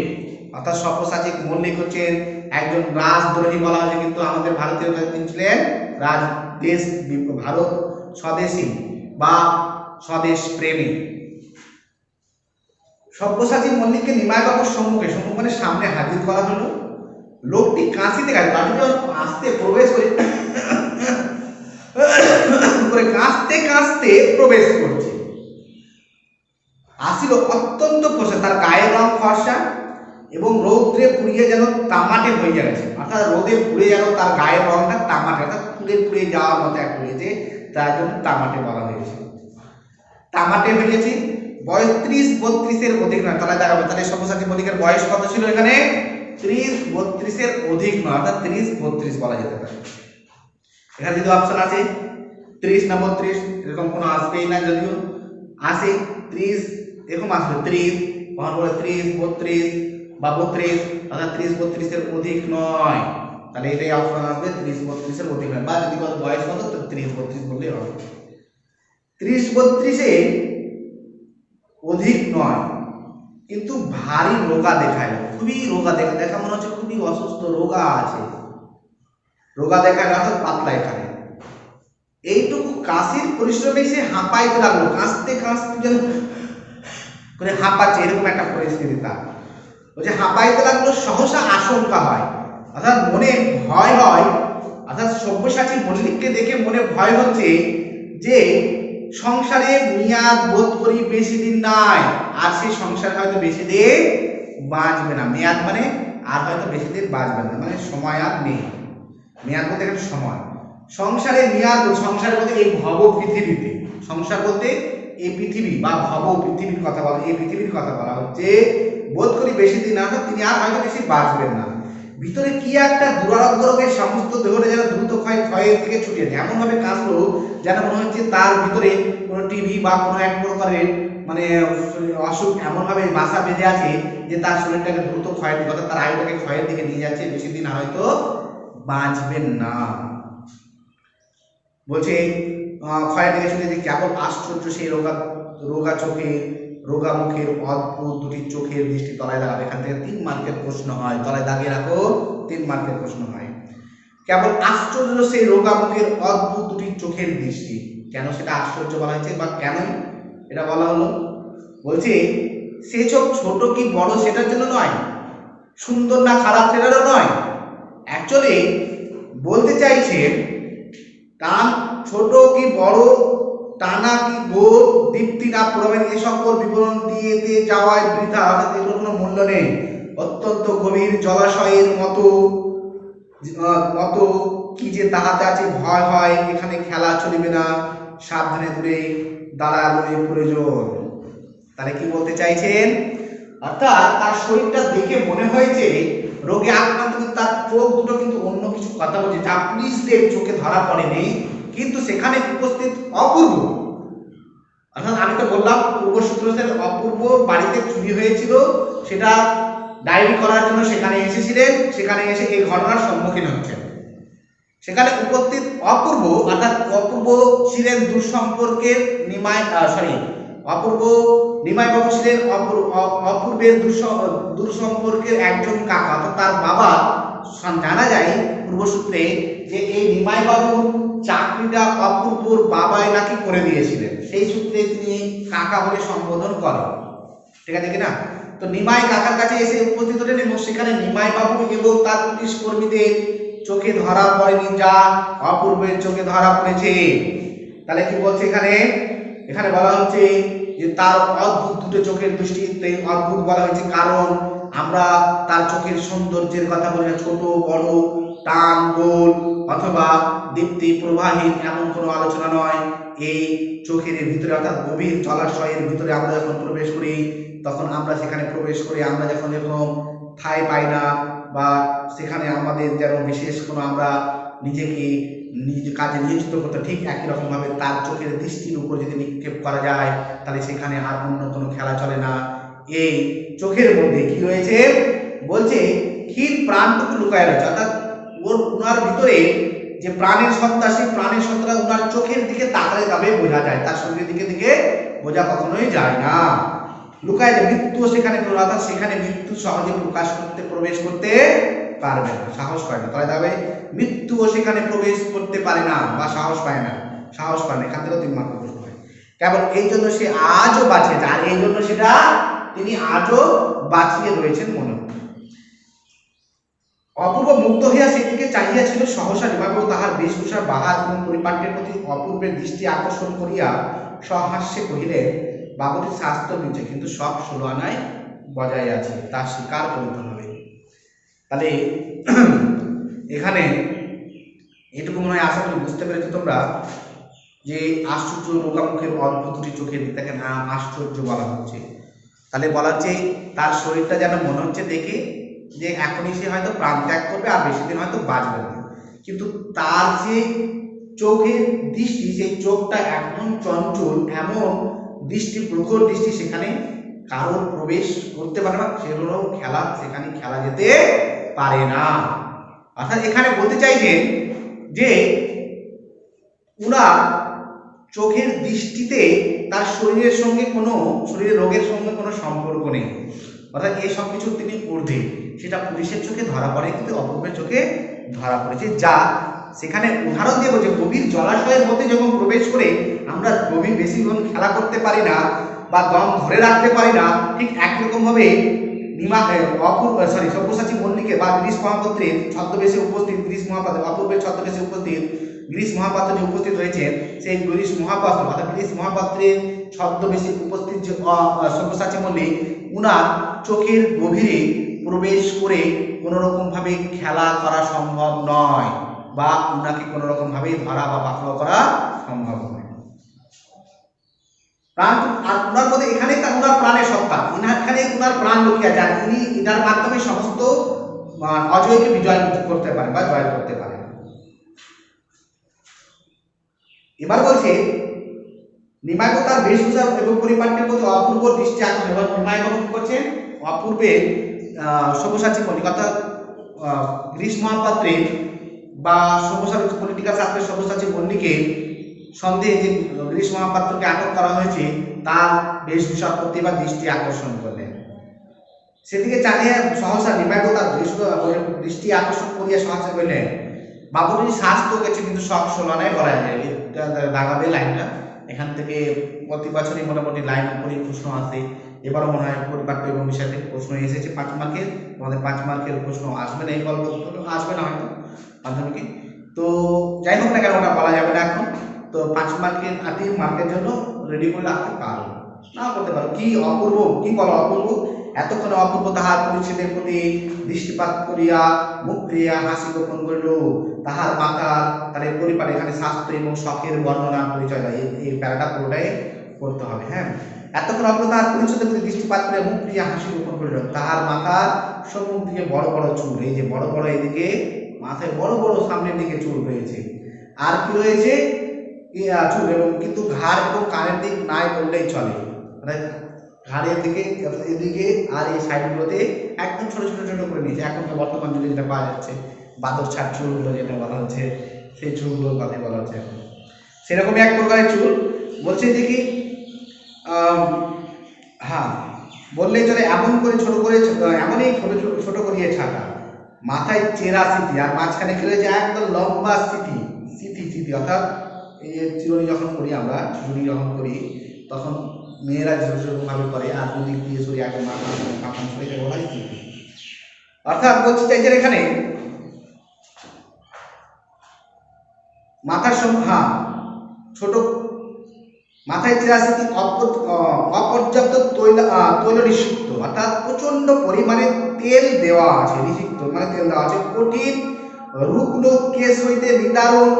অর্থাৎ সব্যসাচী মল্লিক হচ্ছে একজন রাজদ্রোহী বলা হয়েছে, কিন্তু আমাদের ভারতীয় তিনি ছিলেন ভারত স্বদেশী বা স্বদেশ প্রেমী। সব্যসাচী মল্লিককে নিমাই বাবুর সম্মুখে মানে সামনে হাজির করা হলো। লোকটি কাশিতে গেছে, বাড়ি যখন আসতে প্রবেশ করে কাঁচতে কাঁচতে প্রবেশ করছে। আসিল অত্যন্ত ফর্সা, তার গায়ের রং ফর্সা এবং রৌদ্রে পুড়িয়ে যেন তামাটে হয়ে গেছে। অর্থাৎ রোদে পুড়ে যেন তার গায়ের রংটা তামাটে, অর্থাৎ পুড়ে যাওয়ার মতো এক হয়েছে, তার জন্য তামাটে বলা হয়েছে। তামাটে হয়ে গেছে। বয়স 30-32 অধিক নয়। তাহলে দেখাবে, তাহলে সব্যসাচী মল্লিকের বয়স কত ছিল এখানে, 30-32 অধিক নয়, অর্থাৎ 30-32 বলা যেতে পারে। এখানে যদি অপশন আছে 30 না 32, এরকম কোনো আসবেই না। যদিও আসে 30 এরকম আসবে 30, কখন বলে 30-32 বা 32, অর্থাৎ 30-32 অধিক নয়। তাহলে এটাই অপশন আসবে, 30-32 অধিক নয়। বা যদি বয়স কত, তো 30-32 বললেই হবে। 30-32 অধিক নয়, কিন্তু ভারী রোগা দেখায়, খুবই রোগা দেখা মনে হচ্ছে খুবই অসুস্থ, রোগা আছে, রোগা দেখায় না, অর্থাৎ পাতলা। এখানে এইটুকু কাশির পরিশ্রমে সে হাঁপাইতে লাগলো, কাঁচতে কাঁচতে যেন করে হাঁপাচ্ছে, এরকম একটা পরিস্থিতি তার। বলছে হাঁপাইতে লাগলো, সহসা আশঙ্কা হয়, অর্থাৎ মনে ভয় হয়। অর্থাৎ সব্যসাচী মল্লিককে দেখে মনে ভয় হচ্ছে যে সংসারে মেয়াদ বোধ করি বেশি দিন নাই, আর সেই সংসারে হয়তো বেশি দিন বাঁচবে না। মেয়াদ মানে আর হয়তো বেশি দিন বাঁচবে না, মানে সময় আর নেই। মেয়াদ বলতে একটা সময়, সংসারে মেয়াদ, সংসার বলতে এই ভব পৃথিবীতে, সংসার বলতে এই পৃথিবী বা ভব পৃথিবীর কথা বলা, এই পৃথিবীর কথা বলা হচ্ছে। বোধ করি বেশি দিন না, তিনি আর হয়তো বেশি বাঁচবেন না। ভিতরে কি একটা দুরারোগ্য রোগের সমস্ত দেহটা যেন দ্রুত ক্ষয়ের দিকে ছুটে যায়, এমন ভাবে কাঁচলো যেন মনে হচ্ছে তার ভিতরে কোনো টিভি বা কোনো এক প্রকারের মানে অসুখ এমন ভাবে বাসা বেঁধে আছে যে তার শরীরটাকে দ্রুত ক্ষয়ের দিকে, অর্থাৎ তার আয়ুটাকে ক্ষয়ের দিকে নিয়ে যাচ্ছে, বেশি দিন হয়তো বাঁচবেন না। বলছে ক্ষয়ের দিকে ছুটে, কেবল আশ্চর্য সেই রোগা চোখে, রোগা মুখের অদ্ভুত দুটি চোখের দৃষ্টি। তলায় লাগাবে, এখান থেকে 3 মার্কের প্রশ্ন হয়, তলায় দাগিয়ে রাখো, 3 মার্কের প্রশ্ন হয়। কেবল আশ্চর্য সেই রোগা মুখের অদ্ভুত দুটি চোখের দৃষ্টি। কেন সেটা আশ্চর্য বলা হয়েছে বা কেন এটা বলা হলো, বলছে সে চোখ ছোট কি বড় সেটার জন্য নয়, সুন্দর না খারাপ সেটারও নয়। অ্যাকচুয়ালি বলতে চাইছে কান ছোট কি বড়, টানা কি গোল, দীপ্তি না প্রমের, এ সকল বিবরণ দিয়ে যাওয়ায় বৃথা, অর্থাৎ এগুলোর কোনো মূল্য নেই। অত্যন্ত গভীর জলাশয়ের মতো কি যে তাহাতে আছে ভয় হয়, এখানে খেলা চলিবে না, সাবধানে দূরে দাঁড়ানোর প্রয়োজন। তাহলে কি বলতে চাইছেন, অর্থাৎ তার শরীরটা দেখে মনে হয়েছে রোগে আক্রান্ত, কিন্তু তার চোখ দুটো কিন্তু অন্য কিছু কথা বলছে, যা পুলিশদের চোখে ধরা পড়েনি, কিন্তু সেখানে উপস্থিত অপূর্ব। অর্থাৎ আমি তো বললাম পূর্বসূত্রের অপূর্ব বাড়িতে চুরি হয়েছিল, সেটা ডায়েরি করার জন্য সেখানে এসেছিলেন, সেখানে এসে এই ঘটনার সম্মুখীন হচ্ছেন। সেখানে উপস্থিত অপূর্ব, অর্থাৎ অপূর্ব ছিলেন দুঃসম্পর্কের নিমাই বাবু ছিলেন অপূর্বের দূরসম্পর্কের একজন কাকা, অর্থাৎ তার বাবা জানা যায় পূর্বসূত্রে যে এই নিমাই বাবুর চাকরিটা অপূর্বর বাবাই নাকি করে দিয়েছিলেন, সেই সূত্রে তিনি কাকা বলে সম্বোধন করেন। ঠিক আছে কিনা? তো নিমাই কাকার কাছে এসে উপস্থিত হলেন এবং সেখানে নিমাই বাবু এবং তার পুলিশ কর্মীদের চোখে ধরা পড়েনি যা অপূর্বের চোখে ধরা পড়েছে। তাহলে কি বলছে এখানে? এখানে বলা হচ্ছে যে তার অদ্ভুত দুটো চোখের দৃষ্টিতে অদ্ভুত বলা হয়েছে কারণ আমরা তার চোখের সৌন্দর্যের কথা বলি না, ছোট বড় টান গোল অথবা দীপ্তি প্রবাহিত এমন কোনো আলোচনা নয়। এই চোখের ভিতরে অর্থাৎ গভীর জলাশয়ের ভিতরে আমরা যখন প্রবেশ করি তখন আমরা সেখানে প্রবেশ করি, আমরা যখন এরকম ঠাঁই পাই না বা সেখানে আমাদের যেন বিশেষ কোনো আমরা নিজেকে নিজ কাজে নিয়োজিত করতে, ঠিক একই রকমভাবে তার চোখের দৃষ্টির উপর যদি নিক্ষেপ করা যায় তাহলে সেখানে আর অন্য কোনো খেলা চলে না। এই চোখের মধ্যে কি রয়েছে বলছে, ক্ষীণ প্রাণটুকু লুকায় রয়েছে, অর্থাৎ ওনার ভিতরে যে প্রাণের সত্তা, সেই প্রাণের সত্তা ওনার চোখের দিকে তাকালে তবে বোঝা যায়, তার শরীরের দিকে বোঝা কখনোই যায় না। লুকায় যায়, মৃত্যু সেখানে, অর্থাৎ সেখানে মৃত্যু সহজে প্রবেশ করতে পারবে না, সাহস পায় না। তাহলে তবে মৃত্যুও সেখানে প্রবেশ করতে পারে না বা সাহস পায় না, এখান থেকে 3 মাত্র প্রশ্ন হয়। কেবল এই জন্য সে আজও বাঁচে, আর এই জন্য সেটা তিনি আজও বাঁচিয়ে রয়েছেন মনে। অপূর্ব মুগ্ধ হইয়া সেদিকে চাহিয়াছিল, সহসা নিমাইবাবু তাহার বেশভূষার বাহার এবং পরিপাট্যের প্রতি অপূর্বের দৃষ্টি আকর্ষণ করিয়া সহাস্যে কহিলেন, বাবুটির স্বাস্থ্য নিচে কিন্তু সব 16 আনায় বজায় আছে, তা স্বীকার করিতে হবে। তাহলে এখানে এটুকু মনে হয় আশা করি বুঝতে পেরেছো তোমরা যে আশ্চর্য রোগামুখের অদ্ভুত দুটি চোখের তাকে না আশ্চর্য বলা হচ্ছে। তাহলে বলা হচ্ছে তার শরীরটা যেন মনে হচ্ছে দেখে যে এখনই সে হয়তো প্রাণ ত্যাগ করবে আর বেশি দিন হয়তো বাঁচবে না, কিন্তু তার যে চোখের দৃষ্টি, সেই চোখটা এমন চঞ্চল, এমন দৃষ্টি, প্রখর দৃষ্টি, সেখানে কারোর প্রবেশ করতে পারে না, সেগুলো সেখানে খেলা যেতে পারে না। অর্থাৎ এখানে বলতে চাইছেন যে উনার চোখের দৃষ্টিতে তার শরীরের রোগের সঙ্গে কোনো সম্পর্ক নেই, অর্থাৎ এই সব কিছু তিনি ঊর্ধ্বে, সেটা পুলিশের চোখে ধরা পড়ে কিন্তু অপূর্বের চোখে ধরা পড়েছে। যা সেখানে উদাহরণ দিয়ে বলছে, গভীর জলাশয়ের মধ্যে যখন প্রবেশ করে আমরা গভীর বেশিক্ষণ খেলা করতে পারি না বা দম ধরে রাখতে পারি না, ঠিক একই রকম ভাবে সব্যসাচী মল্লিকে বা গিরিশ মহাপাত্রের ছদ্মবেশে উপস্থিত অপূর্বের ছদ্মবেশে উপস্থিত গিরিশ মহাপাত্র যে উপস্থিত হয়েছে, সেই গিরিশ মহাপাত্রের ছদ্মবেশে উপস্থিত যে সব্যসাচী মল্লিক, উনার চোখের গভীরে প্রবেশ করে কোনো রকম ভাবে খেলা করা সম্ভব নয় বা উনাকে কোনো রকম ভাবে ধরা বা পাকড়াও করা সম্ভব নয়। প্রাণ আর উনার মধ্যে এখানে উনার প্রাণের সত্তা, এখানে উনার প্রাণ লুকিয়ে যায়, ইনি এটার মাধ্যমে সমস্ত অজয়কে বিজয় করতে পারে বা জয় করতে পারে। এবার বলছে, নিমাইবাবু তার বেশভূষা এবং পরিপাট্যের প্রতি অপূর্ব দৃষ্টি আকর্ষণ। এবার নিমাইবাবু কি করছেন? অপূর্বের সব্যসাচী মল্লিক অর্থাৎ গিরিশ মহাপাত্রের বা সব্যসাচী পলিটিক্যাল শাস্ত্রের সব্যসাচী মল্লিকের সন্দেহে যে গিরিশ মহাপাত্রকে আটক করা হয়েছে তার বেশভূষার প্রতি বা দৃষ্টি আকর্ষণ করলেন। সেদিকে চালিয়ে সহসা নিমাইবাবু তার দৃষ্টি আকর্ষণ করিয়া সহসা কইলেন, বাবুটির স্বাস্থ্য গেছে কিন্তু সব 16 আনায় বলা যায়। দাগাবে লাইনটা, এখান থেকে প্রতি বছরই মোটামুটি লাইন উপরে প্রশ্ন আসে। এবারও মনে হয় পরিপাট্য এবং বিষয় থেকে প্রশ্ন এসেছে 5 মার্কের, তোমাদের 5 মার্কের প্রশ্ন আসবে না, এই গল্প আসবে না হয়তো মাধ্যমিকে। তো যাই হোক না কেন, ওটা বলা যাবে না এখন। তো 5 মার্কের 3 মার্কের জন্য রেডি করে রাখতে পারো, না করতে পারো। কি অপূর্ব, কি বলো অপূর্ব, এতক্ষণ অপূর্ব তাহার পরিচ্ছেদের প্রতি দৃষ্টিপাত করিয়া মুখ ফিরিয়া হাসি গোপন করিল। তাহার মাথা তাহলে পরিবারে এখানে স্বাস্থ্য এবং শখের বর্ণনা পরিচয় দেয়, এই প্যারাটা পুরোটাই করতে হবে। হ্যাঁ, এতক্ষণ অপূর্ব তাহার পরিচ্ছেদের প্রতি দৃষ্টিপাত করিয়া মুখ ফিরিয়া হাসি গোপন করিল। তাহার মাথার সম্মুখ দিকে বড় বড় চুল, এই যে বড় বড় এদিকে মাথায় বড় বড় সামনের দিকে চুল রয়েছে, আর কি রয়েছে চুল, এবং কিন্তু ঘাড় এবং কানের দিক নাই বললেই চলে, মানে ঘাড়ের দিকে এদিকে আর এই সাইডগুলোতে একদম ছোট ছোট ছোট করে নিয়েছে। এখন তো বর্তমান যুগে যেটা পাওয়া যাচ্ছে বাদর ছাট চুলগুলো যেটা বলা হচ্ছে, সেই চুলগুলোর কথাই বলা হচ্ছে এখন, সেরকমই এক প্রকারের চুল। বলছে দেখি হ্যাঁ বললেই চলে, এমন করে ছোট করে এমনই ছোট ছোট করিয়ে ছাটা। মাথায় চেরা স্মৃতি, আর মাঝখানে কি রয়েছে একদম লম্বা স্মৃতি, স্মৃতি অর্থাৎ এই যে চিরুনি যখন করি আমরা, চিরুনি যখন করি তখন মেয়েরা যেরকম ভাবে করে আর দুদিক দিয়ে সরি আগে মাথা সরে যায় বলা হয় স্মৃতি। অর্থাৎ বলছি চাইছেন এখানে মাথার হ্যাঁ ছোট মাথায় চেরা স্মৃতি অপর্যাপ্ত তৈল নিষিক্ত, অর্থাৎ প্রচন্ড পরিমাণে তেল দেওয়া আছে, নিষিক্ত মানে তেল দেওয়া আছে, কঠিন রুগ্ন কেশ হইতে নিদারুণ,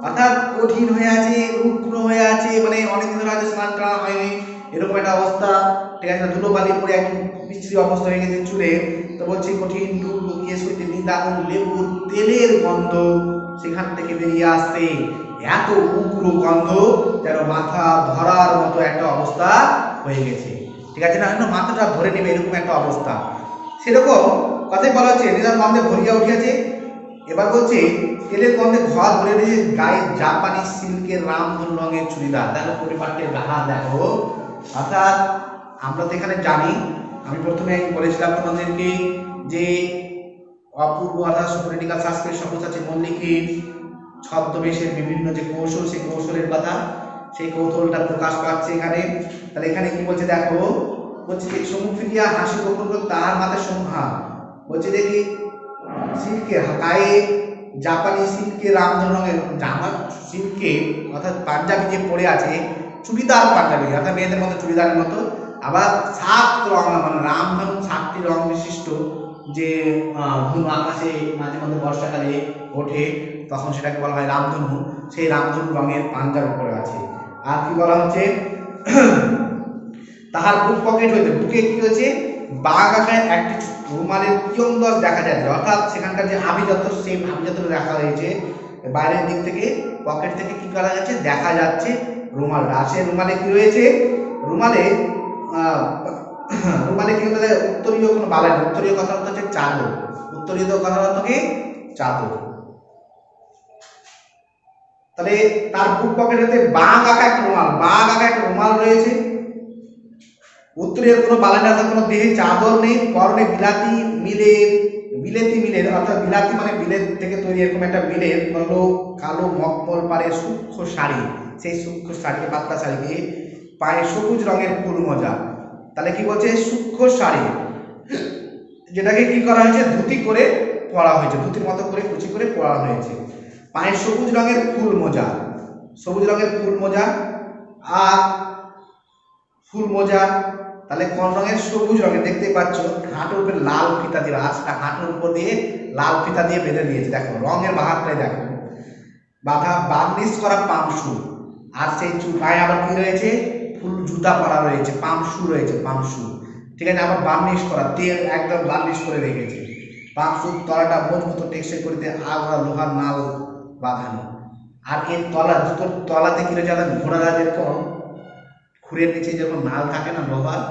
অর্থাৎ কঠিন হয়ে আছে, রুগ্ন হয়ে আছে, মানে অনেকদিন ধরে হয়তো স্নান টানা হয়নি এরকম একটা অবস্থা, ঠিক আছে, ধুলো বালি পরে একদম বিশ্রী অবস্থা হয়ে গেছে চুলে, তো বলছি কঠিন রুগ্ন কেশ হইতে নিদারুণ লেবুর তেলের গন্ধ সেখান থেকে বেরিয়ে আসছে, এত উগ্র গন্ধ যেন মাথা ধরার মতো একটা অবস্থা হয়ে গেছে, ঠিক আছে না, মাথাটা ধরে নেবে এরকম একটা অবস্থা, সেরকম কথাই বলা হচ্ছে তেলের গন্ধে ভরিয়া উঠিয়াছে। এবার বলছে তেলের গন্ধে ঘর ভরে দিয়েছে, গায়ে জাপানি সিল্কের রামধনু রঙের চুড়িদার, দেখো পরিপাটের গাহা দেখো, অর্থাৎ আমরা তো এখানে জানি, আমি প্রথমে বলেছিলাম তোমাদেরকে যে অপূর্ব অর্থাৎ সুপরিটিক্যাল সাসপেন্স সব্যসাচী মল্লিকের ছদ্মবেশের বিভিন্ন যে কৌশল, সেই কৌশলের কথা, সেই কৌশলটা প্রকাশ পাচ্ছে এখানে। তাহলে এখানে কি বলছে দেখো, বলছে যে সমুখ ফিরিয়া হাসি গোপন তাহার মাথায় সংহা, বলছে দেখি সিল্কের গায়ে জাপানি সিল্কের রামধনু রঙের জামা, সিল্কে অর্থাৎ পাঞ্জাবি যে পরে আছে, চুড়িদার পাঞ্জাবি অর্থাৎ মেয়েদের মতো চুড়িদারের মতো, আবার সাত রং মানে রামধনু 7টি রং বিশিষ্ট যে ধনু আকাশে মাঝে মাঝে বর্ষাকালে ওঠে তখন সেটাকে বলা হয় রামধনু, সেই রামধনু রঙের পাঞ্জাবি পরে আছে। আর কি বলা হচ্ছে তাহার বুক পকেট হইতে, বুকে কি হয়েছে বাঘ আকার একটি রুমালের কিয়ন্দর দেখা যাচ্ছে, অর্থাৎ সেখানকার যে আভিজাত্য সেই আভিজাত্য দেখা হয়েছে, বাইরের দিক থেকে পকেট থেকে কি করা যাচ্ছে দেখা যাচ্ছে রুমালটা, আর সেই রুমালে কি রয়েছে, রুমালে রুমালে কি হতে উত্তরীয় কোনো বালাই, উত্তরীয় কথা হচ্ছে চাদর, উত্তরীয় কথা হচ্ছে কি চাদর। তাহলে তার বুক পকেটেতে বাঘ আঁকা একটা রুমাল, বাঘ আঁকা একটা রুমাল রয়েছে, উত্তরের কোনো বালাই না, কোনো দেহে চাদর নেই, পরনে বিলেতি মিলের অর্থাৎ বিলাতি মানে বিলেত থেকে তৈরি এরকম একটা মিলের কালো মকমল পারে সূক্ষ্ম শাড়ি, সেই সূক্ষ্ম শাড়ি পাতলা শাড়িকে পায়ে সবুজ রঙের ফুল মোজা, তাহলে কি বলছে সূক্ষ্ম শাড়ি যেটাকে কি করা হয়েছে ধুতি করে পরা হয়েছে, ধুতির মতো করে কুচি করে পরা হয়েছে, পায়ে সবুজ রঙের ফুল মোজা, সবুজ রঙের ফুল মোজা, আর ফুল মোজা তাহলে কোন রঙের সবুজ রঙের দেখতে পাচ্ছ, হাঁটুর উপরে লাল ফিতা দিয়ে, আজটা হাঁটুর উপর দিয়ে লাল ফিতা দিয়ে বেঁধে দিয়েছে, দেখো রঙের বাহারটাই দেখো, বাঁধা বার্নিশ করা পাম শু, আর সেই পায়ে আবার কি রয়েছে ফুল জুতা পরা রয়েছে, পাম শু রয়েছে, পাম শু, ঠিক আছে, আবার বার্নিশ করা তেল একদম বার্নিশ করে রেখেছে, পাম শু তলাটা মজবুত টেকসই করে দিয়ে আগড়া লোহার নাল বাঁধানো, আর এর তলা জুতোর তলাতে কি রয়েছে ঘোড়ারা যেরকম খুঁড়ের নিচে যেরকম নাল থাকে না, লোহার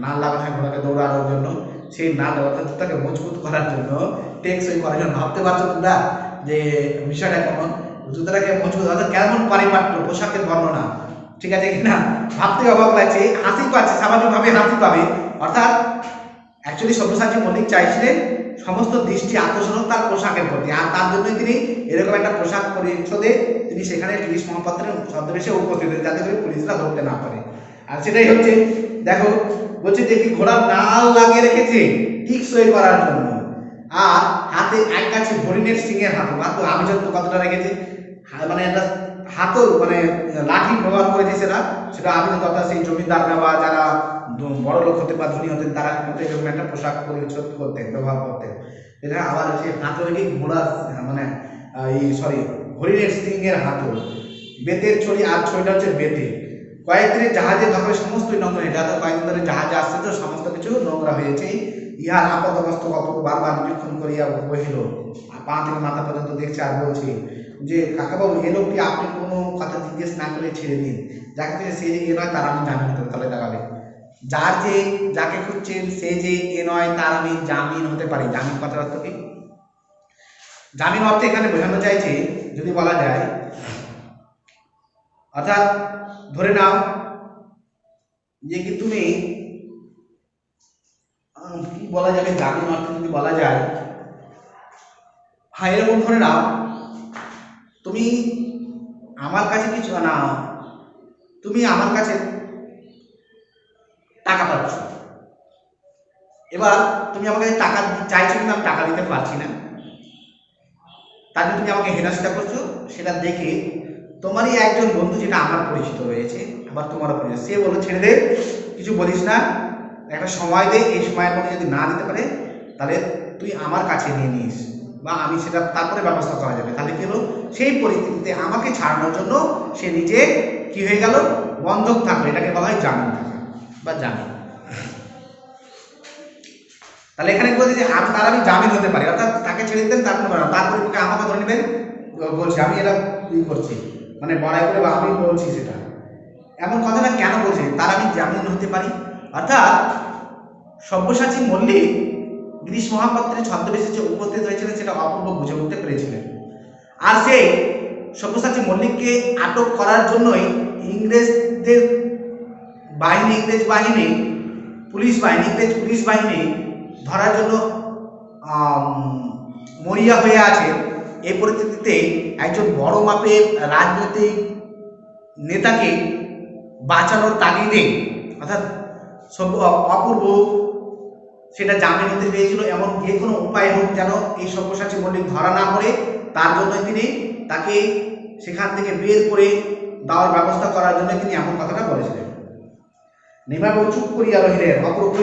নাল লাগানো হয় ঘোড়াকে দৌড়ানোর জন্য, সেই নাল অর্থাৎ জুতাকে মজবুত করার জন্য টেকসই করার জন্য, ভাবতে পারছো তোমরা যে বিষয়টা কেমন, জুতাটাকে মজবুত অর্থাৎ কেমন পারিপাট্য পোশাকের বর্ণনা, ঠিক আছে কিনা, ভাবতে অবাক লাগছে, হাসি পাচ্ছে, স্বাভাবিকভাবে হাসি পাবে, অর্থাৎ অ্যাকচুয়ালি সব্যসাচী মল্লিক চাইছিলেন সমস্ত দৃষ্টি আকর্ষণ তার পোশাকের প্রতি, আর তার জন্যই তিনি এরকম একটা পোশাক পরিচ্ছদে তিনি সেখানে পুলিশ মহাপাত্রের ছদ্মবেশে উপস্থিত হয়েছে, যাতে করে পুলিশরা ধরতে না পারে, আর সেটাই হচ্ছে দেখো বলছে যে কি ঘোড়ার নাল লাগিয়ে রেখেছে টিকসই করার জন্য, আর হাতে এক কাছে হরিণের সিংহের হাতল, হাতল আভিজাত্য কতটা রেখেছে, মানে একটা হাতল মানে লাঠি ব্যবহার করেছে, সেটা আভিজাত্য অর্থাৎ সেই জমিদাররা বা যারা বড় লোক হতে বা ধনী হতেন তারা কিন্তু এরকম একটা পোশাক পরিচ্ছদ করতেন, ব্যবহার করতেন, এটা আবার সেই হাতল কি ঘোড়ার মানে এই সরি হরিণের সিংহের হাতল, বেতের ছড়ি, আর ছড়িটা হচ্ছে বেতে, কয়েকদিনের জাহাজে ধরে সমস্তই নোংরা হয়ে যায়, কয়েকদিন ধরে জাহাজে আসছে তো সমস্ত কিছু নোংরা হয়েছে, ইহার আপাতমস্ত অপূর্ব বারবার নিরীক্ষণ করিয়া বহিল, পা থেকে মাথা পর্যন্ত দেখছে, আর বলছে যে কাকাবাবু এ লোকটি আপনি কোনো কথা জিজ্ঞেস না করে ছেড়ে দিন, যাকে খুঁজে সে যে এ নয় তার আমি জামিন হতে তলে দাঁড়াবে, যার যে যাকে খুঁজছেন সে যে এ নয় তার আমি জামিন হতে পারি, জামিন কথার অর্থ কি, জামিন অর্থে এখানে বোঝানো চাইছে যদি বলা যায়, অর্থাৎ ধরে নাও যে কি তুমি কি বলা যাবে জামিন অর্থে যদি বলা যায়, এরকম ধরে নাও তুমি আমার কাছে কিছু না, তুমি আমার কাছে টাকা পাচ্ছ, এবার তুমি আমার কাছে টাকা চাইছো কিন্তু আমি টাকা দিতে পারছি না, তার জন্য তুমি আমাকে হেনস্থা করছো। সেটা দেখে তোমারই একজন বন্ধু, যেটা আমার পরিচিত রয়েছে, আবার তোমারও পরিচিত, সে বললো ছেড়ে দে, কিছু বলিস না, একটা সময় দে, এই সময়ের মধ্যে যদি না দিতে পারে তাহলে তুই আমার কাছে নিয়ে নিস, বা আমি সেটা তারপরে ব্যবস্থা করা যাবে। তাহলে কি হলো, সেই পরিস্থিতিতে আমাকে ছাড়ানোর জন্য সে নিজে কি হয়ে গেল, বন্ধক থাকলো। এটাকে বলা হয় জামিন থাকা বা জামিন। তাহলে এখানে বলছি যে তার আমি জামিন হতে পারি, অর্থাৎ তাকে ছেড়ে দিতেন, তার কোনো তার পরিপক্ষে আমাকে ধরে নেবেন, বলছি আমি এটা করছি, মানে বড়াই করে বা আমি বলছি সেটা, এমন কথাটা কেন বলছে, তার আমি জামিন হতে পারি। অর্থাৎ সব্যসাচী মল্লিক গিরিশ মহাপাত্রের ছদ্মবেশে যে উপস্থিত হয়েছিলেন সেটা অপূর্ব বুঝে উঠতে পেরেছিলেন। আর সেই সব্যসাচী মল্লিককে আটক করার জন্যই ইংরেজদের বাহিনী, ইংরেজ বাহিনী, পুলিশ বাহিনী, ইংরেজ পুলিশ বাহিনী ধরার জন্য মরিয়া হয়ে আছে। এই পরিস্থিতিতে একজন বড় মাপের রাজনৈতিক নেতাকে বাঁচানোর তাগিদে, অর্থাৎ অপূর্ব সেটা জামিন হতে পেরেছিল, এমন যে কোনো উপায় হোক যেন এই সব্যসাচী মল্লিক ধরা না পড়ে, তার জন্য তিনি তাকে সেখান থেকে বের করে দেওয়ার ব্যবস্থা করার জন্য তিনি এমন কথাটা বলেছিলেন। নিমাবাবু চুপ করিয়া রহিলেন, অপূর্ব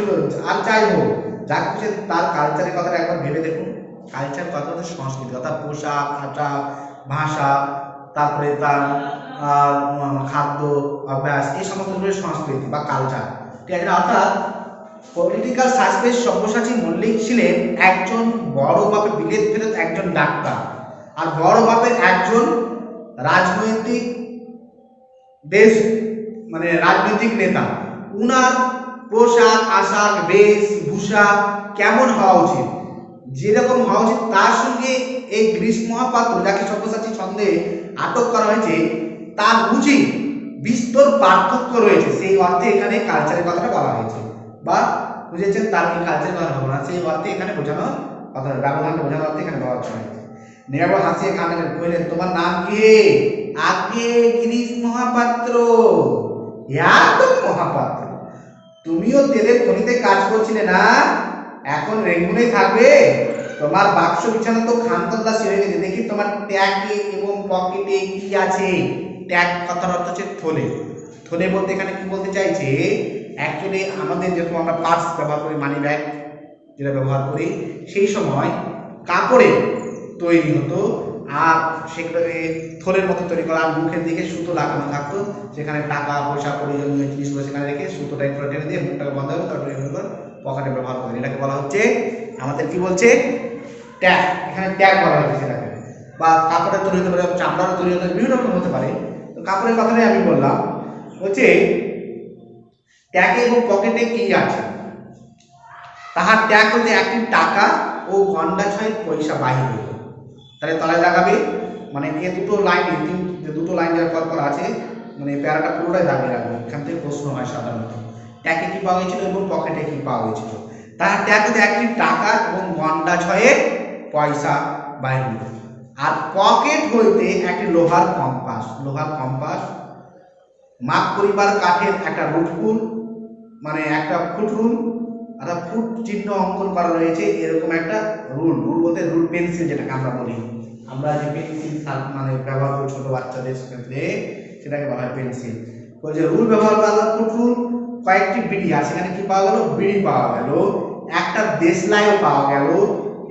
আর যাই হোক, যা কিছু তার কালচারের কথাটা একবার ভেবে দেখুন। কালচার কথা হচ্ছে সংস্কৃতি, অর্থাৎ পোশাক আচার ভাষা, তারপরে তার খাদ্য অভ্যাস, এই সমস্ত সংস্কৃতি বা কালচার, ঠিক আছে। অর্থাৎ পলিটিক্যাল সাসপেন্স সব্যসাচী মল্লিক ছিলেন একজন বড় মাপের বিলেত ফেরত একজন ডাক্তার, আর বড় মাপের একজন রাজনৈতিক দেশ, মানে রাজনৈতিক নেতা। উনার পোশাক আশাক বেশভূষা কেমন হওয়া উচিত, যেরকম হওয়া উচিত, তার সঙ্গে এই গিরিশ মহাপাত্র যাকে সব্যসাচী ছন্দে আটক করা হয়েছে তার বুঝি বিস্তর পার্থক্য রয়েছে। সেই অর্থে এখানে কালচারের কথাটা বলা হয়েছে, বা বুঝেছেন তার কি কালচারের কথা বলা না, সেই অর্থে এখানে বোঝানো কথা, ব্যবধানটা বোঝানোর অর্থে এখানে বলা হয়েছে। নিরাপদ হাসিয়ে কানে কইলেন, তোমার নাম কি? আগে গিরিশ মহাপাত্র। একদম মহাপাত্র, তুমিও তেলের খনিতে কাজ করছিলে না, এখন রেঙ্গুনে থাকবে? তোমার বাক্স বিছানা তো খানতল্লাশি হয়ে গেছে, দেখি তোমার ট্যাগে এবং পকেটে কি আছে। ট্যাগ কথার অর্থ হচ্ছে থলে। থলে বলতে এখানে কি বলতে চাইছে, অ্যাকচুয়ালি আমাদের যেরকম আমরা পার্স ব্যবহার করি, মানি ব্যাগ যেটা ব্যবহার করি, সেই সময় কাপড়ে তৈরি হতো, আর সেগুলোকে থলের মতো তৈরি করা, আর মুখের দিকে সুতো লাগানো থাকতো, সেখানে টাকা পয়সা প্রয়োজনীয় জিনিসগুলো সেখানে রেখে সুতোটা একটু টেনে দিয়ে মুখটাকে বন্ধ হবে, তারপরে এগুলো পকেটে ব্যবহার করি। এটাকে বলা হচ্ছে আমাদের কি বলছে, ট্যাগ। এখানে ট্যাগ বলা হচ্ছে সেটাকে, বা কাপড়ের তৈরি হতে পারে, চামড়ার তৈরি হতে পারে, বিভিন্ন রকম হতে পারে। তো কাপড়ের কথাটাই আমি বললাম, হচ্ছে ট্যাগে এবং পকেটে কি আছে, তাহার ট্যাগ হতে একটি টাকা ও ঘন্টা 6 পয়সা বাহির হইল। তাহলে তলায় লাগাবে, মানে এই দুটো লাইন, দুটো লাইন যার পর পর আছে, মানে প্যারাটা পুরোটাই দাবিয়ে রাখবে। এখান থেকে প্রশ্ন হয় সাধারণত, ট্যাগে কি পাওয়া গেছিল এবং পকেটে কি পাওয়া গেছিল। তাহার ট্যাগ হতে একটি টাকা এবং ঘন্টা 6 পয়সা বাহির হইল। আর পকেট হইতে একটি লোহার কম্পাস, লোহার কম্পাস, মাপ করিবার কাঠের একটা রুটকুল, মানে একটা ফুট রুল, একটা ফুট চিহ্ন অঙ্কন করা রয়েছে, এরকম একটা রুল। রুল বলতে রুল পেন্সিল, যেটাকে আমরা বলি, আমরা যে পেন্সিল মানে ব্যবহার করি ছোট বাচ্চাদের ক্ষেত্রে, সেটাকে বলা হয় পেন্সিল। ওই যে রুল ব্যবহার করা, ফুট রুল, কয়েকটি বিড়ি, আর সেখানে কি পাওয়া গেল, বিড়ি পাওয়া গেল, একটা দেশলাইও পাওয়া গেল,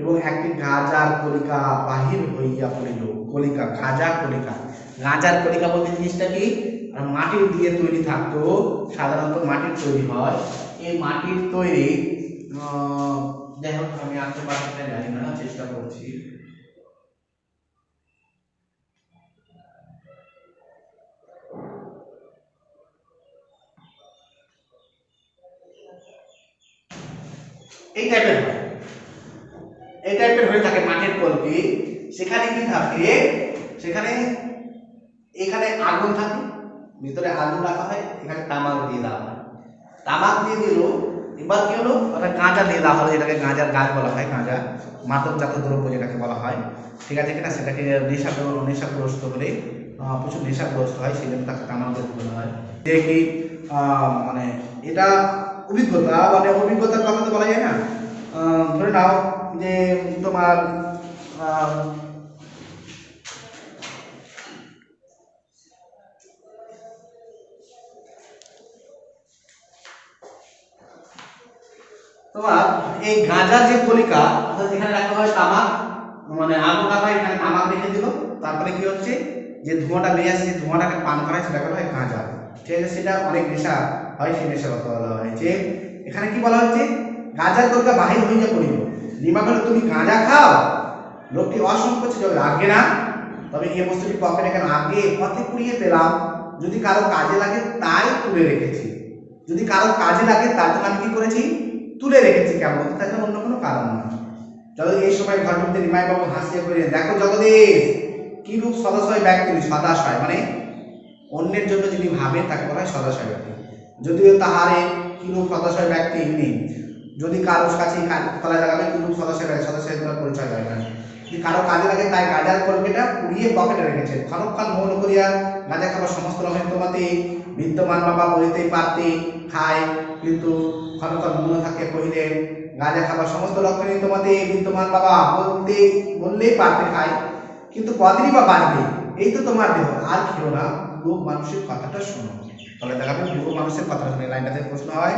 এবং একটি গাঁজার কলিকা বাহির হইয়া পড়িল। কলিকা, গাঁজা কলিকা। গাঁজার কলিকা বলতে জিনিসটা কি, মাটির দিয়ে তৈরি থাকতো, সাধারণত মাটির তৈরি হয়। এই মাটির তৈরি, যাই হোক আমি আনতে পারছি না, জানি না, চেষ্টা করছি। এই টাইপের হয়, এই টাইপের হয়ে থাকে মাটির কলকি। সেখানে কি থাকে, সেখানে এখানে আগুন থাকে, ভিতরে আগুন রাখা হয়, এখানে তামাক দিয়ে দেওয়া হয়। তামাক দিয়ে দিল, এবার কি হলো, ওটা গাঁজা দিয়ে দেওয়া হলো, যেটাকে গাঁজার গাছ বলা হয়, গাঁজা মাদকজাত দ্রব্য যেটাকে বলা হয়, ঠিক আছে কিনা, সেটাকে নেশাগ্রস্ত হলে প্রচুর নেশাগ্রস্ত হয়, সেই জন্য তাকে তামাকজাত বলা হয়। যে কি মানে এটা অভিজ্ঞতা, মানে অভিজ্ঞতার কথা তো বলা যায় না। ধরে নাও যে তোমার তোমার এই গাঁজার যে কলিকা, অর্থাৎ এখানে রাখা হয় তামাক, মানে আগুন রাখা হয়, এখানে তামাক রেখে দিল, তারপরে কি হচ্ছে যে ধোঁয়াটা বেরিয়ে আসছে, ধোঁয়াটাকে পান করা হয়, সেটাকে বলা হয় গাঁজা, ঠিক আছে। সেটা অনেক নেশা হয়, সেই নেশার কথা বলা হয়। যে এখানে কি বলা হচ্ছে, গাঁজার কলিকা বাহির হইয়া পড়িল, নিমাগলে তুমি গাঁজা খাও, লোকটি অসংকোচ যদি লাগে না, তবে এই বস্তুটি পকেটে কেন, আগে পথে কুড়িয়ে পেলাম, যদি কারো কাজে লাগে তাই তুলে রেখেছি, যদি কারো কাজে লাগে তার জন্য আমি কি করেছি, তুলে রেখেছি, কেমন, তার জন্য অন্য কোনো কারণ নয়। যদি এই সময় ঘর মধ্যে নিমাইবাবু হাসিয়ে করে, দেখো জগদীশ কি রূপ সদাশয় ব্যক্তি, সদাশয় মানে অন্যের জন্য যিনি ভাবেন তাকে বলা হয় সদাশয় ব্যক্তি, যদিও তাহারে কি রূপ সদাশয় ব্যক্তি নেই, যদি কারোর কাছে তলায় লাগাবে কি রূপ সদাশয় ব্যক্তি, সদাশয় পরিচয় দেয় না, যদি কারো কাজে লাগে তাই গাঁজার কলকেটা পুড়িয়ে পকেটে রেখেছে, ক্ষণকাল মৌন করিয়া গাঁজা খাবার সমস্ত রকমের তোমাতে বিদ্যমান বাবা বলিতেই পারতে খায়, কিন্তু ক্ষণকাল মৌন থাকিয়া কহিলেন, গাঁজা খাবার সমস্ত লক্ষণই তোমাতে বিদ্যমান বাবা বললেই পারতে খায়, কিন্তু কদিনই বা বাড়বে, এই তো তোমার দেহ, আর খেও না, বুড়ো মানুষের কথাটা শোনো। তাহলে দেখাবে বুড়ো মানুষের কথা শুনে, লাইনটাতে প্রশ্ন হয়,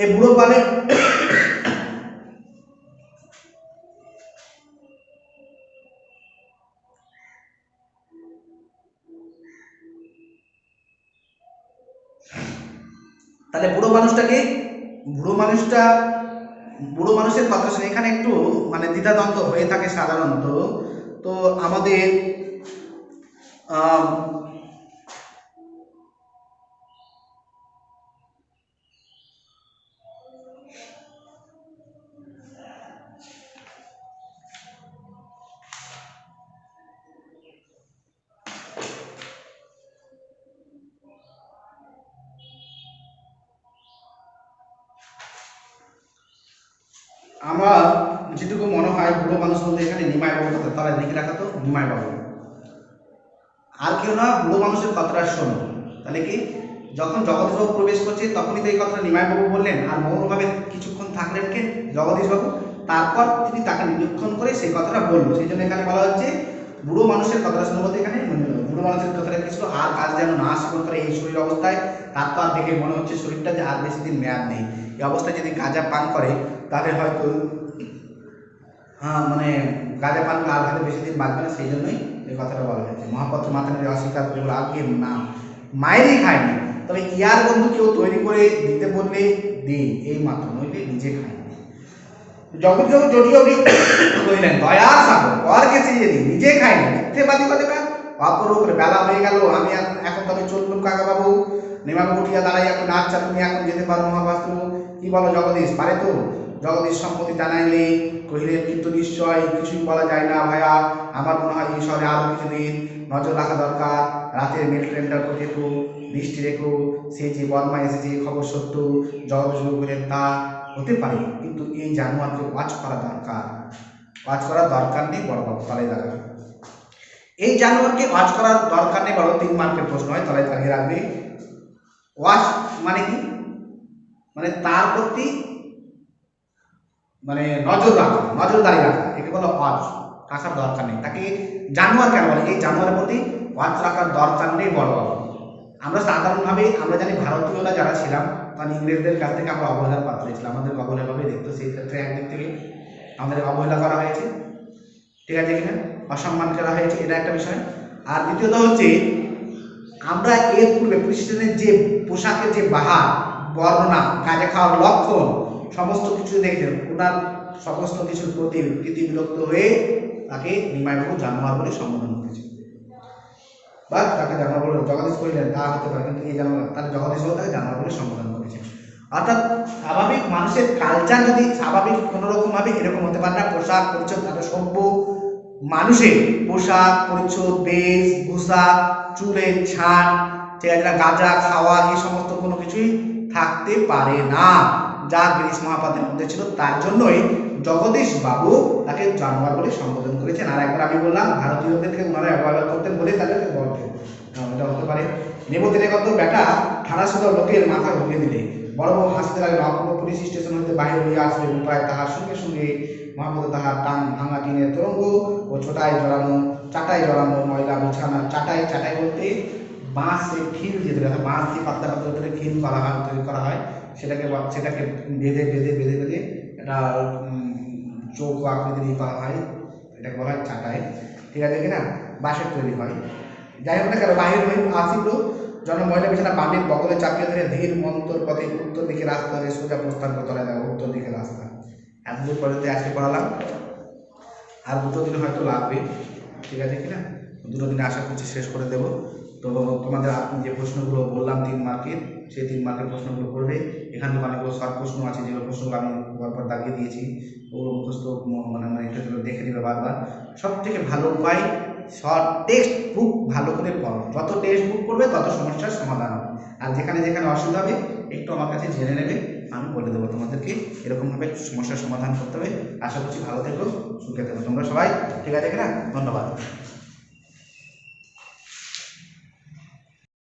এই বুড়ো বলে তাহলে বুড়ো মানুষটাকে, বুড়ো মানুষের কথা শুনে এখানে একটু মানে দ্বিধাদ্বন্দ্ব হয়ে থাকে সাধারণত। তো আমাদের আমার যেটুকু মনে হয় বুড়ো মানুষ বলতে এখানে নিমাই বাবুর কথা, তাহলে লিখে রাখা তো নিমাই বাবু, আর কেউ না, বুড়ো মানুষের কথাটা শোনো। তাহলে কি যখন জগদীশবাবু প্রবেশ করছে তখনই তো এই কথাটা নিমাই বাবু বললেন, আর মৌনভাবে কিছুক্ষণ থাকলেন কে, জগদীশবাবু, তারপর তিনি তাকে নিরীক্ষণ করে সেই কথাটা বললো, সেই জন্য এখানে বলা হচ্ছে বুড়ো মানুষের কথাটা শুনে, বলতে এখানে বুড়ো মানুষের কথাটা কি ছিল, আর কাজ যেন না সেবন করে এই শরীর অবস্থায়, তার তো আর দেখে মনে হচ্ছে শরীরটা যে আর বেশি দিন মেয়াদ নেই, এই অবস্থায় যদি গাঁজা পান করে তাহলে হয়তো মানে গাঁজা পান করে আর হয়তো বেশি দিন বাঁচবে না, সেই জন্যই এই কথাটা বলা হয়েছে। মহাপত্র মাথা নিয়ে অস্বীকার করে আগে না, মায়েরই খায়নি, তবে ইয়ার বন্ধু কেউ তৈরি করে দিতে বললে দিন, এই মাত্র, নইলে নিজে খায়নি। জগৎ জড়িয়ে কইলেন, দয়ার সাগর পর গেছে যদি নিজে খায়নি, মিথ্যেবাদী কথা অপর করে, বেলা হয়ে গেল, আমি এখন তবে চললুম কাকা বাবু। নিমাবাবু উঠিয়া দাঁড়াই, এখন আচ্ছা তুমি এখন যেতে পারো মহাবাস্তু, কি বলো জগদীশ, পারে তো? জগদীশ সম্মতি জানাইলে কহিলেন, কিন্তু নিশ্চয় কিছুই বলা যায় না ভাইয়া, আমার মনে হয় এই শহরে আরো কিছুদিন নজর রাখা দরকার, রাতের মেল ট্রেনটার প্রতি একটু দৃষ্টি রেখো, সে যে বর্মা এসেছে খবর সত্য। জগদীশ বললেন, তা হতে পারে, কিন্তু এই জানোয়ারকে ওয়াচ করা দরকার, ওয়াচ করার দরকার নেই বড়বাবু, তাহলে দাঁড়াবে এই জানোয়ারকে ওয়াচ করার দরকার নেই বড়, 3 মার্কের প্রশ্ন হয়, তাহলে দাঁড়িয়ে রাখবে। ওয়াচ মানে কি, মানে তার প্রতি মানে নজর রাখা, নজরদারি রাখা, একে বলো ওয়াচ রাখার দরকার নেই। তাকে জানোয়ার কেন বলে, এই জানোয়ারের প্রতি ওয়াচ রাখার দরকার নেই বড় বাবু। আমরা সাধারণভাবে আমরা জানি ভারতীয়রা যারা ছিলাম, কারণ ইংরেজদের কাছ থেকে আমরা অবহেলার পাত্র ছিলাম, আমাদের অবহেলাভাবে দেখতো, সেই ক্ষেত্রে একদিক থেকে আমাদের অবহেলা করা হয়েছে, ঠিক আছে কিনা, অসম্মান করা হয়েছে, এটা একটা বিষয়। আর দ্বিতীয়ত হচ্ছে আমরা এর পূর্বে খ্রিস্টানের যে পোশাকের যে বাহার বর্ণনা, গাঁজা খাওয়ার লক্ষণ, সমস্ত কিছু দেখছেন, ওনার সমস্ত কিছুর প্রতি প্রীতি বিরক্ত হয়ে তাকে নিমাইবাবু জানোয়ার বলে সম্বোধন করেছে, বা তাকে জানোয়ার বলে জগদীশ কহিলেন, তা হতে পারে, কিন্তু এই জানোয়ার তার জগদীশ বলে তাকে জানোয়ার বলে সম্বোধন করেছে। অর্থাৎ স্বাভাবিক মানুষের কালচার যদি স্বাভাবিক কোনোরকম ভাবে এরকম হতে পারে না, পোশাক পরিচ্ছদ, তাদের সভ্য মানুষের পোশাক পরিচ্ছদ, বেশ ভূষা, চুলের ছান, ঠিক আছে, গাঁজা খাওয়া, এই সমস্ত কোনো কিছুই থাকতে পারে না। যা গিরিশ মহাপাত্রের মধ্যে ছিল, তার জন্যই জগদীশ বাবু তাকে জানোয়ার বলে সম্বোধন করেছেন। আর একবার আমি বললাম ভারতীয়দেরকে ওনারা অবহেলা করতেন বলে তাদেরকে বলতেন, এটা হতে পারে। নেবতিনে কত বেটা ঠাড়া শুধু লোকের মাথা ভুগে দিলে, বড় বড় হাসতে লাগে, নবম পুলিশ স্টেশন হতে বাইরে হইয়া আসবে উপায়, তাহার সঙ্গে সঙ্গে মহাপদ তাহার টান ভাঙা টিনের তরঙ্গ ও চাটাই জড়ানো ময়লা বিছানা। চাটাই বলতে বাঁশে খিল যেতে হয়, বাঁশ দিয়ে পাতলা পাতলা করে খিল তৈরি করা হয়, সেটাকে বেঁধে এটা চৌকো আকৃতি করা হয়, এটাকে বলা হয় চাটাই, ঠিক আছে কিনা, বাঁশের তৈরি হয়। যাই হোক না কেন, বাহির হয়ে আসিল জন মহিলা বিছানা বামের বগলে চাপিয়ে ধরে ধীর মন্তর পথে উত্তর দিকে রাস্তা ধরে সোজা প্রস্থান করতে হয়, উত্তর দিকে রাস্তা। এতদূর পর্যন্ত আজকে পড়ালাম, আর 2 দিন হয়তো লাগবে, ঠিক আছে কিনা, 2 দিনে আশা করছি শেষ করে দেব। তো তোমাদের আপনি যে প্রশ্নগুলো বললাম 3 মার্কের, সেই 3 মার্কের প্রশ্নগুলো করবে। এখানে অনেকগুলো শর্ট প্রশ্ন আছে, যেগুলো প্রশ্নগুলো আমি পরপর দাগিয়ে দিয়েছি, ওগুলো মুখস্থ মানে একটু দেখে নেবে বারবার। সব থেকে ভালো উপায় শর্ট টেক্সট বুক ভালো করে পড়ো, যত টেক্সট বুক করবে তত সমস্যার সমাধান হবে। আর যেখানে যেখানে অসুবিধা হবে একটু আমার কাছে জেনে নেবে, আমি বলে দেবো তোমাদেরকে এরকমভাবে সমস্যার সমাধান করতে হবে। আশা করছি ভালো থেকো, সুখে থেকো তোমরা সবাই, ঠিক আছে কিনা, ধন্যবাদ।